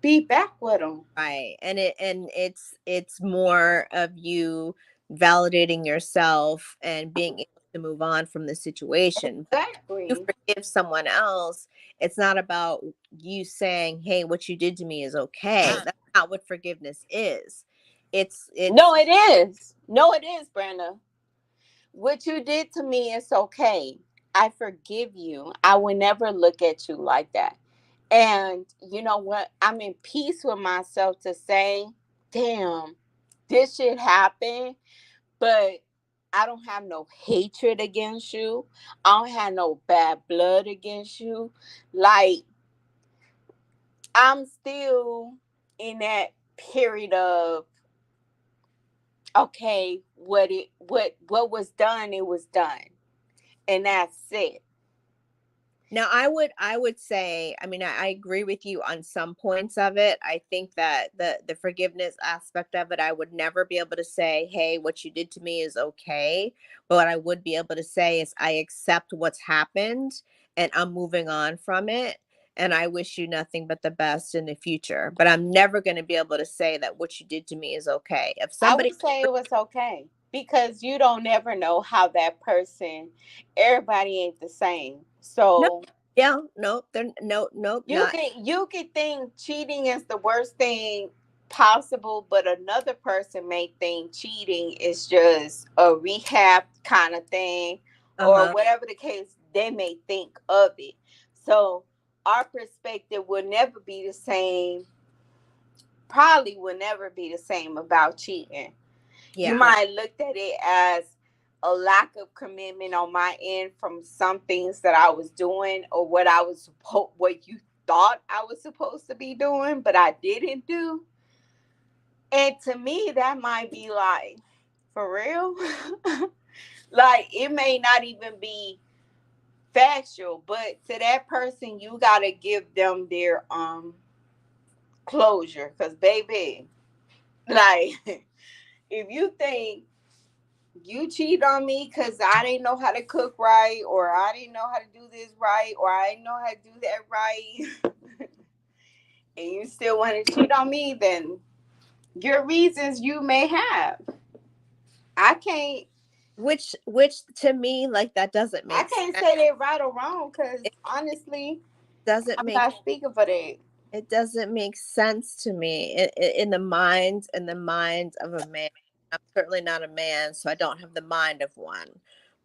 be back with them. Right. And it's more of you validating yourself and being able to move on from the situation. But you Exactly. forgive someone else, it's not about you saying, "Hey, what you did to me is okay." That's not what forgiveness is. It's No, it is. No, it is, Brenda. What you did to me is okay. I forgive you. I will never look at you like that. And you know what? I'm in peace with myself to say, damn, this shit happened, but I don't have no hatred against you. I don't have no bad blood against you. Like, I'm still in that period of, okay, what was done, it was done. And that's it. Now, I would say, I mean, I agree with you on some points of it. I think that the forgiveness aspect of it, I would never be able to say, "Hey, what you did to me is okay." But what I would be able to say is, I accept what's happened and I'm moving on from it. And I wish you nothing but the best in the future. But I'm never going to be able to say that what you did to me is okay. If I somebody, would say it was okay because you don't never know how that person, everybody ain't the same. no, So yeah, nope, they're no, nope, not, you could think cheating is the worst thing possible, but another person may think cheating is just a rehab kind of thing, or uh-huh, whatever the case they may think of it. So our perspective will never be the same, probably will never be the same about cheating. You yeah. might looked at it as a lack of commitment on my end from some things that I was doing or what I was what you thought I was supposed to be doing, but I didn't do. And to me, that might be like, for real? Like, it may not even be factual, but to that person, you gotta give them their closure. Cause baby, like, if you think you cheat on me because I didn't know how to cook right, or I didn't know how to do this right, or I didn't know how to do that right, and you still want to cheat on me, then your reasons you may have. I can't. which to me, like, that doesn't I make can't sense. say they're right or wrong because It honestly, doesn't I'm make not speaking for that. it doesn't make sense to me in the minds of a man. I'm certainly not a man, so I don't have the mind of one.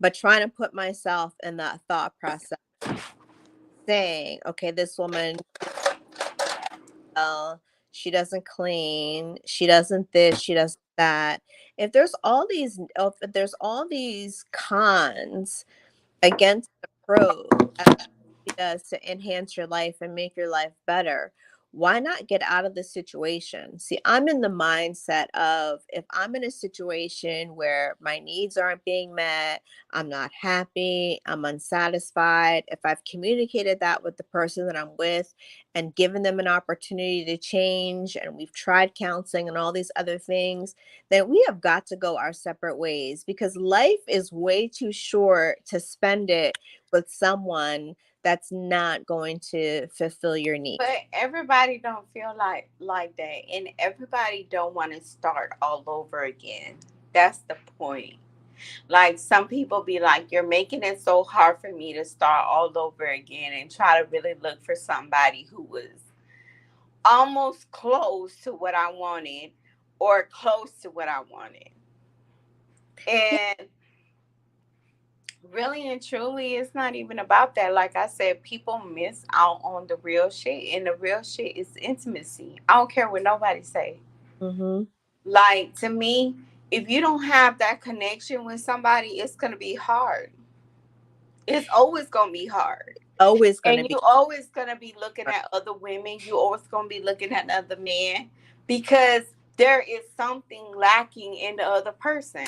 But trying to put myself in that thought process, saying, okay, this woman, well, she doesn't clean, she doesn't this, she does that. If there's all these cons against the pros she does to enhance your life and make your life better, why not get out of the situation? See, I'm in the mindset of, if I'm in a situation where my needs aren't being met, I'm not happy, I'm unsatisfied, if I've communicated that with the person that I'm with and given them an opportunity to change, and we've tried counseling and all these other things, then we have got to go our separate ways, because life is way too short to spend it with someone that's not going to fulfill your need. But everybody don't feel like that, and everybody don't want to start all over again. That's the point. Like some people be like, "You're making it so hard for me to start all over again and try to really look for somebody who was almost close to what I wanted or close to what I wanted." Yeah. And really and truly, it's not even about that. Like I said, people miss out on the real shit, and the real shit is intimacy. I don't care what nobody say. Mhm. Like to me, if you don't have that connection with somebody, it's gonna be hard. It's always gonna be hard. Always going to And be you always gonna be looking hard. at other women. You always gonna be looking at other men because there is something lacking in the other person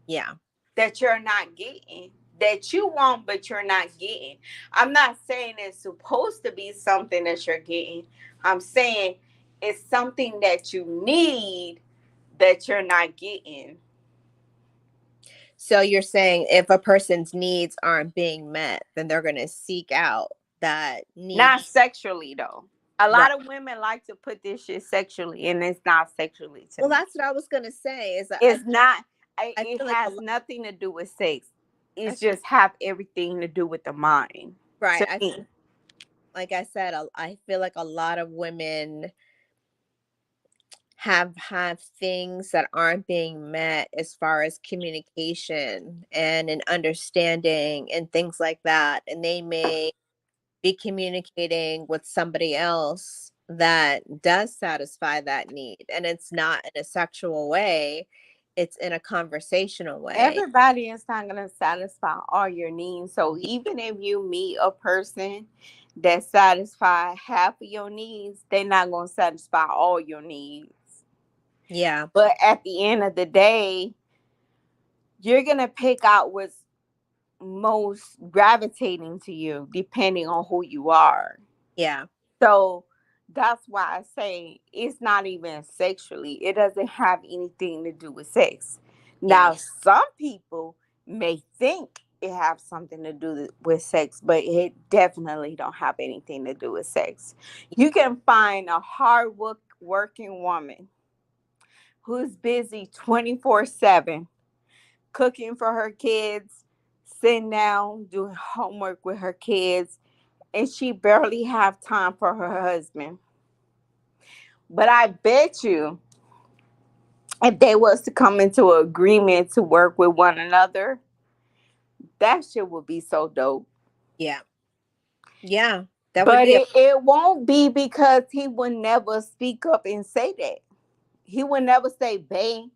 Yeah. that you're not getting, that you want but you're not getting. I'm not saying it's supposed to be something that you're getting. I'm saying it's something that you need that you're not getting. So you're saying if a person's needs aren't being met, then they're going to seek out that need. Not sexually though. A Right. lot of women like to put this shit sexually, and it's not sexually to Well, me. that's what I was going to say, is that It's not. I It feel like a has lot, nothing to do with sex. I It's feel, just have everything to do with the mind. right. To me, Like I said, I feel like a lot of women have things that aren't being met as far as communication and an understanding and things like that, and they may be communicating with somebody else that does satisfy that need, and it's not in a sexual way, it's in a conversational way. everybody is not gonna satisfy all your needs. So even if you meet a person that satisfy half of your needs, they're not gonna satisfy all your needs. Yeah. But at the end of the day, you're gonna pick out what's most gravitating to you depending on who you are. Yeah. So that's why I say it's not even sexually. It doesn't have anything to do with sex. Yeah. Now, some people may think it has something to do with sex, but it definitely don't have anything to do with sex. You can find a working woman who's busy 24/7 cooking for her kids, sitting down, doing homework with her kids, and she barely have time for her husband. But I bet you if they was to come into an agreement to work with one another, that shit would be so dope. Yeah. Yeah. That would But be a it won't be because he would never speak up and say that. He would never say, babe,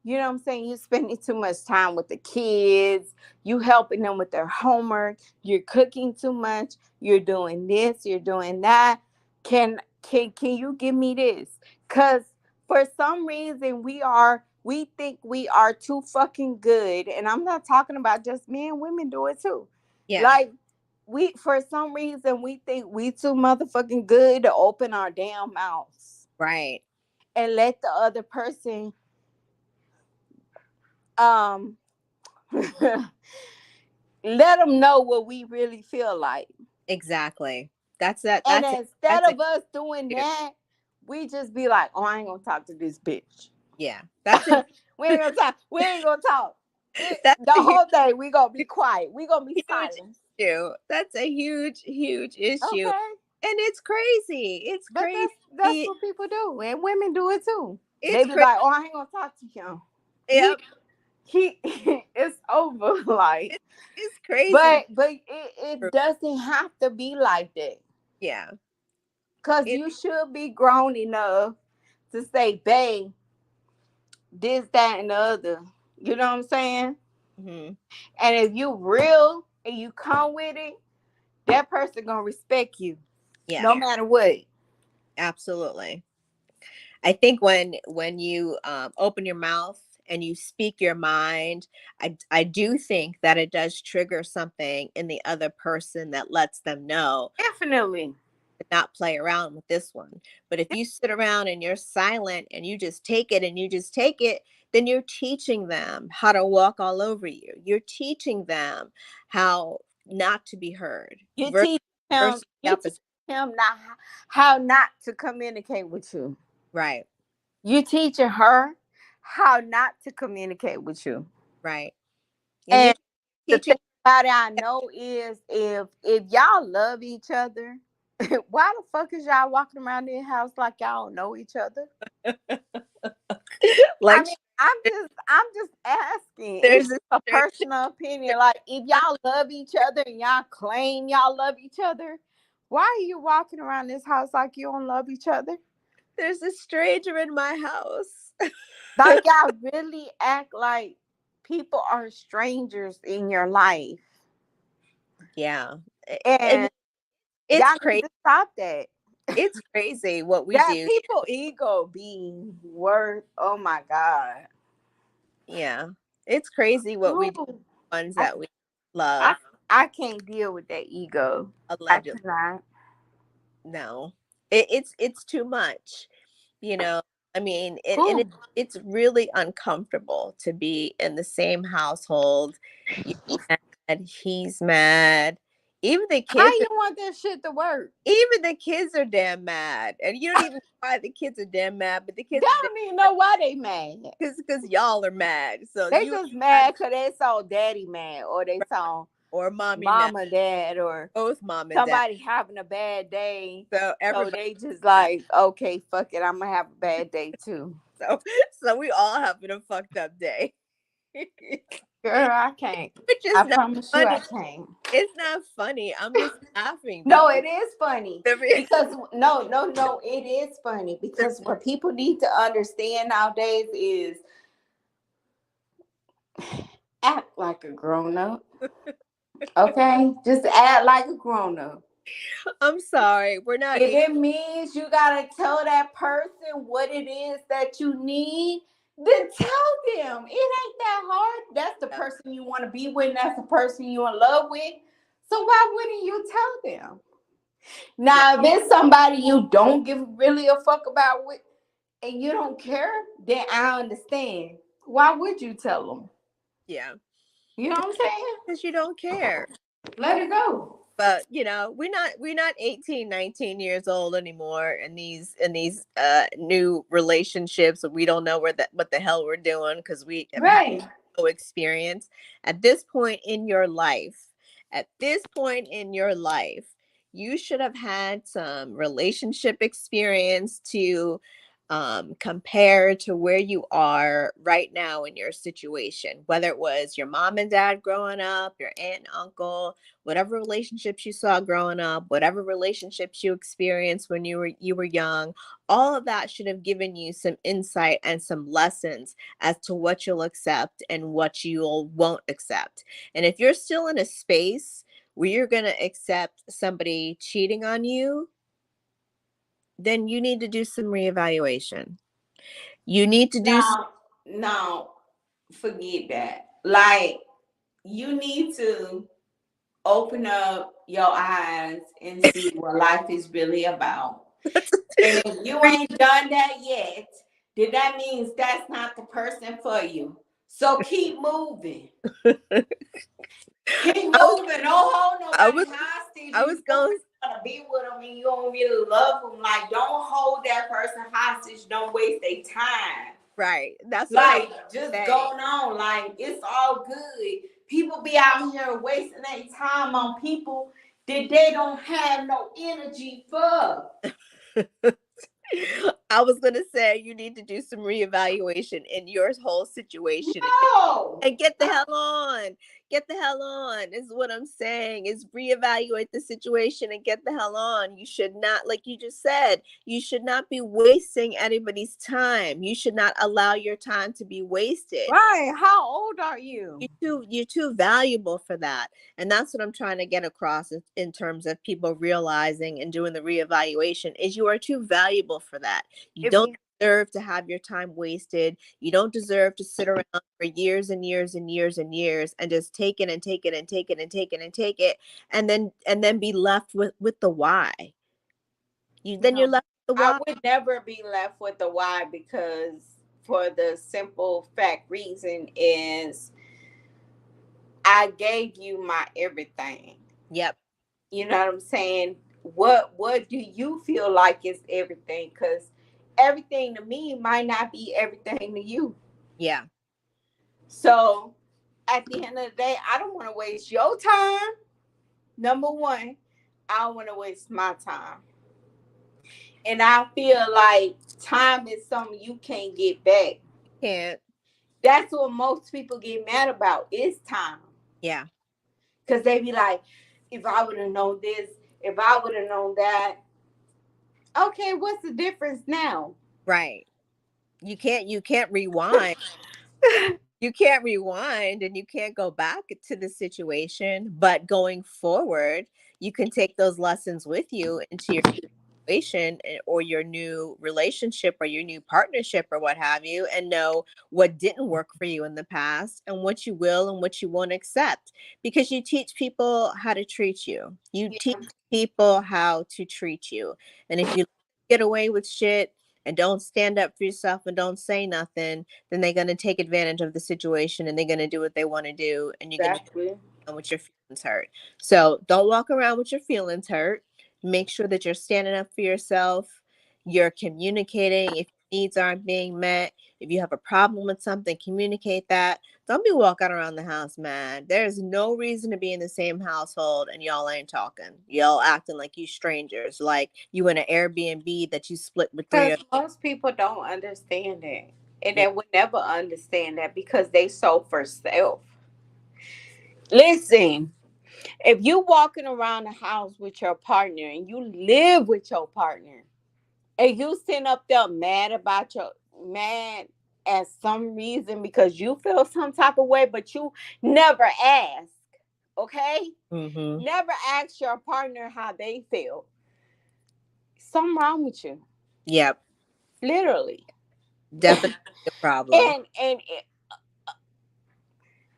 you know what I'm saying? You're spending too much time with the kids. You helping them with their homework. You're cooking too much. You're doing this. You're doing that. Can you give me this? Cause for some reason we think we are too fucking good. And I'm not talking about just men, women do it too. yeah. Like we for some reason we think we too motherfucking good to open our damn mouths Right. and let the other person um let them know what we really feel like. Exactly. That's And it. instead That's a of us doing that, we just be like, "Oh, I ain't gonna talk to this bitch. yeah. That's a We ain't gonna talk. We ain't gonna talk." That's The a huge, whole day we gonna be quiet. We gonna be huge silent. issue. That's a huge, huge issue. Okay. And it's crazy. It's But crazy. that's what people do, and women do it too. They It's be crazy. like, "Oh, I ain't gonna talk to him. He Yep. he, it's over." Like, It's crazy to but it doesn't have to be like that, yeah. cause It you should be grown enough to say, "Babe, this, that, and the other." You know what I'm saying? mhm. And if you real and you come with it, that person gonna respect you, Yeah, no matter what. absolutely. I think when you open your mouth and you speak your mind, I do think that it does trigger something in the other person that lets them know Definitely. to not play around with this one. But if you sit around and you're silent and you just take it and you just take it, then you're teaching them how to walk all over you. You're teaching them how not to be heard You versus, teach him. versus the You teach opposite. him not how not to communicate with you. Right, You teaching her how not to communicate with you. right. And you're And the thing teaching about it, I know, is if y'all love each other, why the fuck is y'all walking around this house like y'all don't know each other? I like mean, I'm just asking. It's there's just this a there, personal opinion. Like, if y'all love each other and y'all claim y'all love each other, why are you walking around this house like you don't love each other? there's a stranger in my house. Like, y'all really act like people are strangers in your life. Yeah. And And it's y'all need crazy. to stop that. It's crazy what we That do. people ego be worth, oh my God. Yeah. It's crazy what we do, Ooh, ones I, that we I, love I can't deal with that ego. I allegedly. cannot. No. It's too much. You know, I mean, and Ooh. it's really uncomfortable to be in the same household. You're mad, he's mad. Even the How kids you want this shit to work? even the kids are damn mad. And you don't even know why the kids are damn mad, but the They kids are damn don't even know why they mad. because y'all are mad. So They you just mad mad because they saw daddy mad, or they saw or mommy mad, mama dad, or both mom and dad. somebody having a bad day. So So everybody they just mad. like, okay, fuck it, I'm gonna have a bad day too. So so we all having a fucked up day. Which Girl, I can't. is I not promise you, I funny. can't. It's not funny. I'm just laughing No, though. it is funny The re- because no, it is funny the- because what people need to understand nowadays is act like a grown up. Okay, just act like a grown up. I'm sorry. We're not If it means you gotta tell that person what it is that you need, then tell them. It ain't that hard. That's the person you want to be with. That's the person you in love with. So why wouldn't you tell them? yeah, Now, if it's somebody you don't give really a fuck about with, and you don't care, then I understand. Why would you tell them? yeah. You know what I'm saying? Because you don't care. Let it go. But we're not 18, 19 years old anymore in these new relationships. We don't know what the hell we're doing because we have had Right. no experience at this point in your life. At this point in your life, you should have had some relationship experience to compare to where you are right now in your situation, whether it was your mom and dad growing up, your aunt and uncle, whatever relationships you saw growing up, whatever relationships you experienced when you were young, all of that should have given you some insight and some lessons as to what you'll accept and what you won't accept. And if you're still in a space where you're going to accept somebody cheating on you, then you need to do some reevaluation. You need to do Now, forget that. Like, you need to open up your eyes and see what life is really about. And if you ain't done that yet, then that means that's not the person for you. So keep moving. Keep I was moving. Don't hold I was nobody hostage. I You was don't going really want to be with them and you don't really love them. Like, don't hold that person hostage. Don't waste their time. Right. That's what I'm Like, just saying. going on. Like, it's all good. People be out here wasting their time on people that they don't have no energy for. I was gonna say you need to do some reevaluation in your whole situation No. and get the hell on. Get the hell on is what I'm saying. Is reevaluate the situation and get the hell on. You should not, like you just said, you should not be wasting anybody's time. You should not allow your time to be wasted. Right. How old are you? You're too valuable for that. And that's what I'm trying to get across in terms of people realizing and doing the reevaluation is you are too valuable for that. You If don't you deserve to have your time wasted. You don't deserve to sit around for years and years and years and years and just take it and take it and take it and take it and take it and then be left with the why. You're no, left with the I why. would never be left with the why, because for the simple fact reason is I gave you my everything. Yep. You know what I'm saying? What do you feel like is everything? Because everything to me might not be everything to you. Yeah. So at the end of the day, I don't want to waste your time. Number one, I don't want to waste my time. And I feel like time is something you can't get back. Can't. That's what most people get mad about is time. Yeah. Because they be like, if I would have known this, if I would have known that. Okay, what's the difference now? Right. You can't rewind. You can't rewind and you can't go back to the situation, but going forward, you can take those lessons with you into your situation or your new relationship or your new partnership or what have you, and know what didn't work for you in the past and what you will and what you won't accept, because you teach people how to treat you. You teach Yeah, people how to treat you. And if you get away with shit and don't stand up for yourself and don't say nothing, then they're going to take advantage of the situation and they're going to do what they want to do, and you're going to exactly. with your feelings hurt. So don't walk around with your feelings hurt. Make sure that you're standing up for yourself. You're communicating if your needs aren't being met. If you have a problem with something, communicate that. Don't be walking around the house, man. There's no reason to be in the same household and y'all ain't talking. Y'all acting like you strangers, like you in an Airbnb that you split with three Because of. most people don't understand that. And Yeah. they would never understand that because they so for self. Listen, if you walking around the house with your partner and you live with your partner and you sitting up there mad about your mad at some reason because you feel some type of way, but you never ask, okay? Mm-hmm. Never ask your partner how they feel. Something wrong with you, Yep. literally. Definitely a problem. And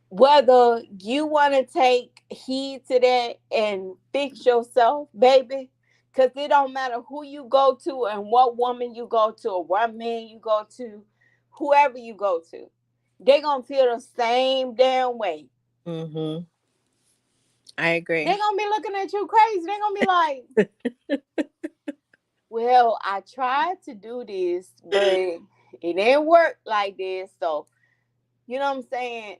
whether you want to take heed to that and fix yourself, baby, because it don't matter who you go to and what woman you go to or what man you go to, whoever you go to, they gonna feel the same damn way. Mm-hmm. I agree. They gonna be looking at you crazy. They gonna be like, well, I tried to do this, but it didn't work like this. So, you know what I'm saying?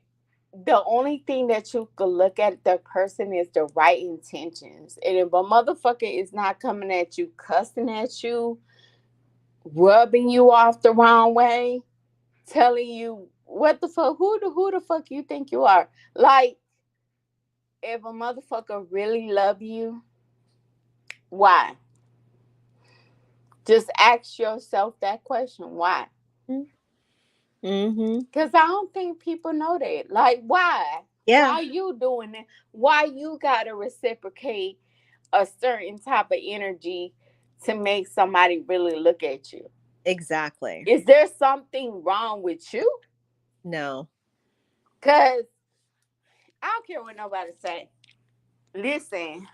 The only thing that you could look at the person is the right intentions. And if a motherfucker is not coming at you, cussing at you, rubbing you off the wrong way, telling you what the fuck, who the fuck you think you are? Like, if a motherfucker really love you, why? Just ask yourself that question. Why? Mm-hmm. Because I don't think people know that. Like, why? Yeah, Why you doing it? Why you gotta reciprocate a certain type of energy to make somebody really look at you? exactly. Is there something wrong with you? No. Cause I don't care what nobody say. Listen,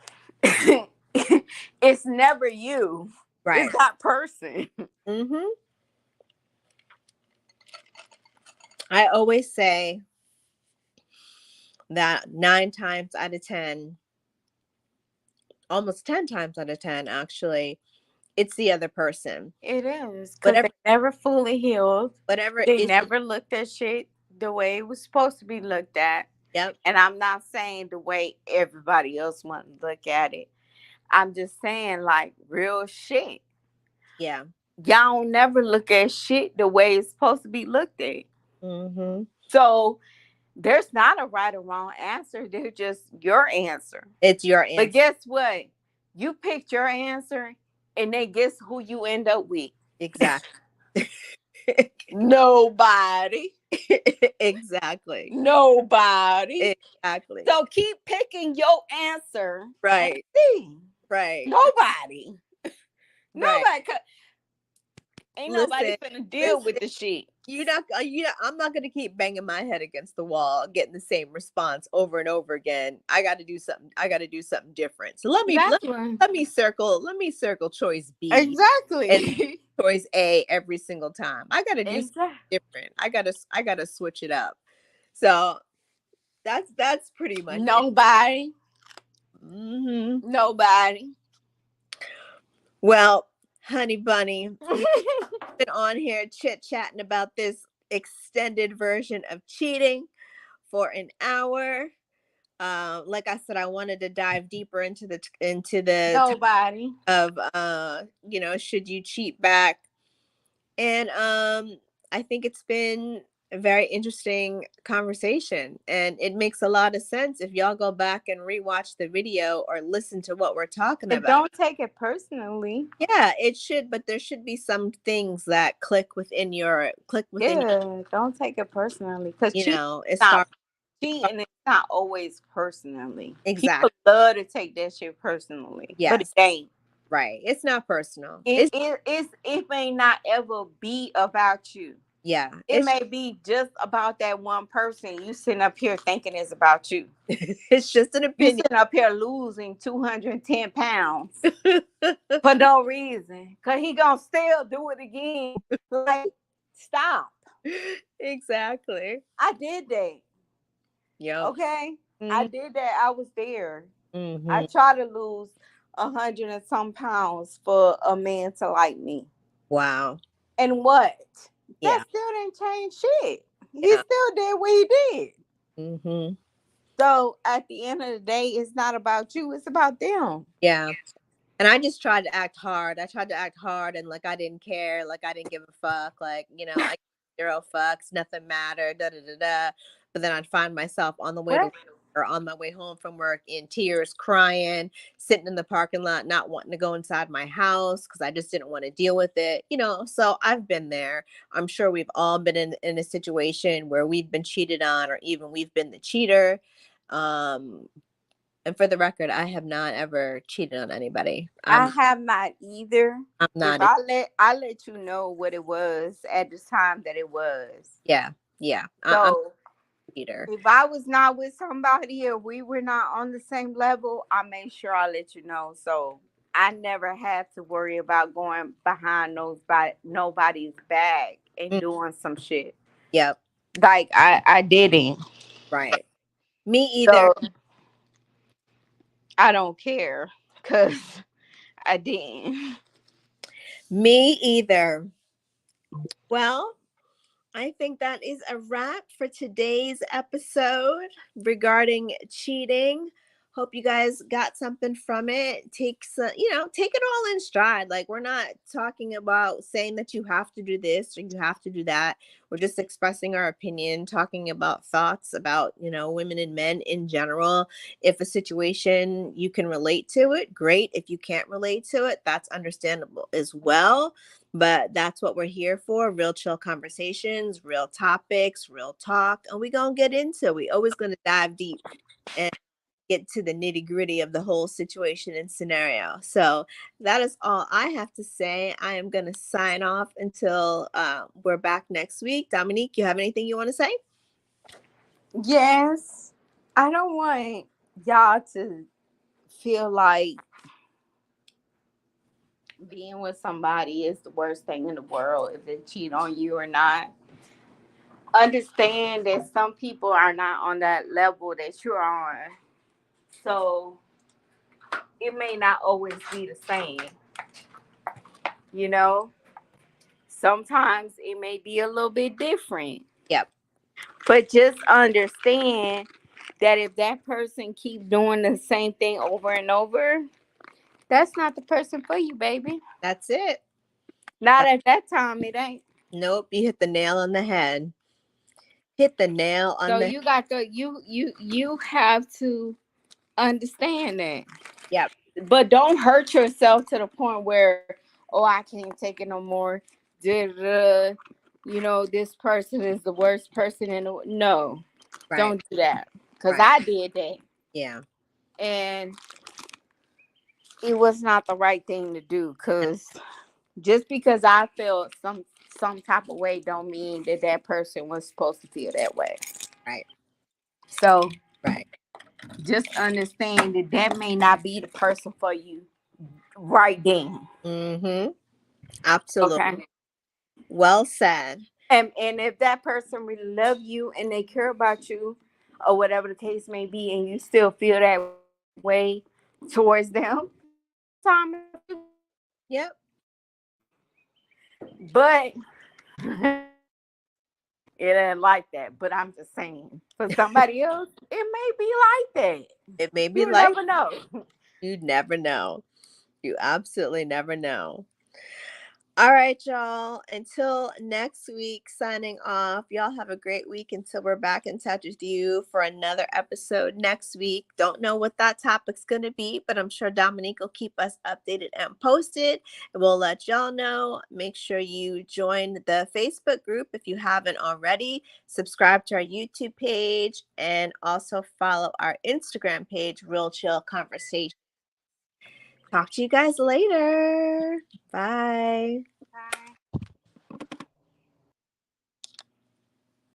it's never you. It's Right. that person. Mm-hmm. I always say that 9 times out of 10, almost 10 times out of 10, actually, it's the other person. It is because Whatever they never fully healed. whatever They issue. never looked at shit the way it was supposed to be looked at. Yep. And I'm not saying the way everybody else want to look at it. I'm just saying like real shit. Yeah. Y'all don't never look at shit the way it's supposed to be looked at. Mm-hmm. So there's not a right or wrong answer. There's just your answer. It's your But answer. guess what? You picked your answer, and then guess who you end up with? Exactly. Nobody. Exactly. Nobody. Exactly. So keep picking your answer and Right. see. Right. Nobody. Right. Nobody. Ain't nobody Listen. finna deal Listen. with the shit. I'm not gonna keep banging my head against the wall, getting the same response over and over again. I got to do something. I got to do something different. So Exactly. let me circle choice B and Exactly. choice A every single time. I got to do something Exactly. different. I got to switch it up. So that's pretty much it. Nobody. Hmm. Nobody. Well, honey bunny, we've been on here chit chatting about this extended version of cheating for an hour. Like I said, I wanted to dive deeper into the Nobody. of should you cheat back? And I think it's been a very interesting conversation, and it makes a lot of sense if y'all go back and rewatch the video or listen to what we're talking And about. don't take it personally. Yeah, it should, but there should be some things that click within your, Yeah, don't take it personally. Because as far not cheating is not always personally. People exactly. love to take that shit personally, but it Yes, ain't. right. It's not personal. It's It may not ever be about you. yeah, It may be just about that one person. You sitting up here thinking it's about you. it's just an You opinion. sitting up here losing 210 pounds for no reason. Cause he gonna still do it again. Like, stop. Exactly. I did that. Yep. Okay. I Mm-hmm. did that. I was there. I Mm-hmm. tried to lose 100 and some pounds for a man to like me. Wow. And what? That Yeah. still didn't change shit. He Yeah. still did what he did. Mm-hmm. So at the end of the day, it's not about you, it's about them. Yeah. And I just tried to act hard. I tried to act hard and like I didn't care, like I didn't give a fuck, like, I zero fucks, nothing mattered, da da da da. But then I'd find myself on the way to Well, work or on my way home from work in tears, crying, sitting in the parking lot, not wanting to go inside my house because I just didn't want to deal with it. So I've been there. I'm sure we've all been in a situation where we've been cheated on or even we've been the cheater. Um, and for the record, I have not ever cheated on anybody. I have not either. I'm If not. I let you know what it was at the time that it was. Yeah, yeah. I'm So a cheater. if I was not with somebody or we were not on the same level, I made sure I let you know. So I never had to worry about going behind nobody's back and Mm, doing some shit. yep. Like I didn't. Right. Me either. So I don't care because I didn't. Me either. Well, I think that is a wrap for today's episode regarding cheating. Hope you guys got something from it. Take it all in stride. Like, we're not talking about saying that you have to do this or you have to do that. We're just expressing our opinion, talking about thoughts about, women and men in general. If a situation you can relate to it, great. If you can't relate to it, that's understandable as well. But that's what we're here for, real chill conversations, real topics, real talk. And we going to get into it. We always going to dive deep and get to the nitty gritty of the whole situation and scenario. So that is all I have to say. I am going to sign off until we're back next week. Dominique, you have anything you want to say? Yes, I don't want y'all to feel like being with somebody is the worst thing in the world if they cheat on you or not. Understand that some people are not on that level that you're on. So it may not always be the same. You know, sometimes it may be a little bit different, Yep. but just understand that if that person keep doing the same thing over and over, that's not the person for you, baby. That's it. Not That, at that time, it ain't. nope. You hit the nail on the head. Hit the nail on So the. you got to you have to understand that. Yep. But don't hurt yourself to the point where, oh, I can't take it no more. Da-da-da. You know, this person is the worst person in the. No, Right. don't do that. Because Right. I did that. Yeah. And it was not the right thing to do. Because just because I felt some type of way don't mean that that person was supposed to feel that way. Right. So Right. just understand that that may not be the person for you right then. Mm-hmm. Absolutely. Okay. Well said. And if that person really love you and they care about you or whatever the case may be, and you still feel that way towards them, time enough you go. Yep. But it ain't like that. But I'm just saying, for somebody else, it may be like that. It may be You like never know. you never know. You absolutely never know. All right, y'all. Until next week, signing off. Y'all have a great week until we're back in touch with you for another episode next week. Don't know what that topic's going to be, but I'm sure Dominique will keep us updated and posted. And we'll let y'all know. Make sure you join the Facebook group if you haven't already. Subscribe to our YouTube page and also follow our Instagram page, Real Chill Conversation. Talk to you guys later. Bye.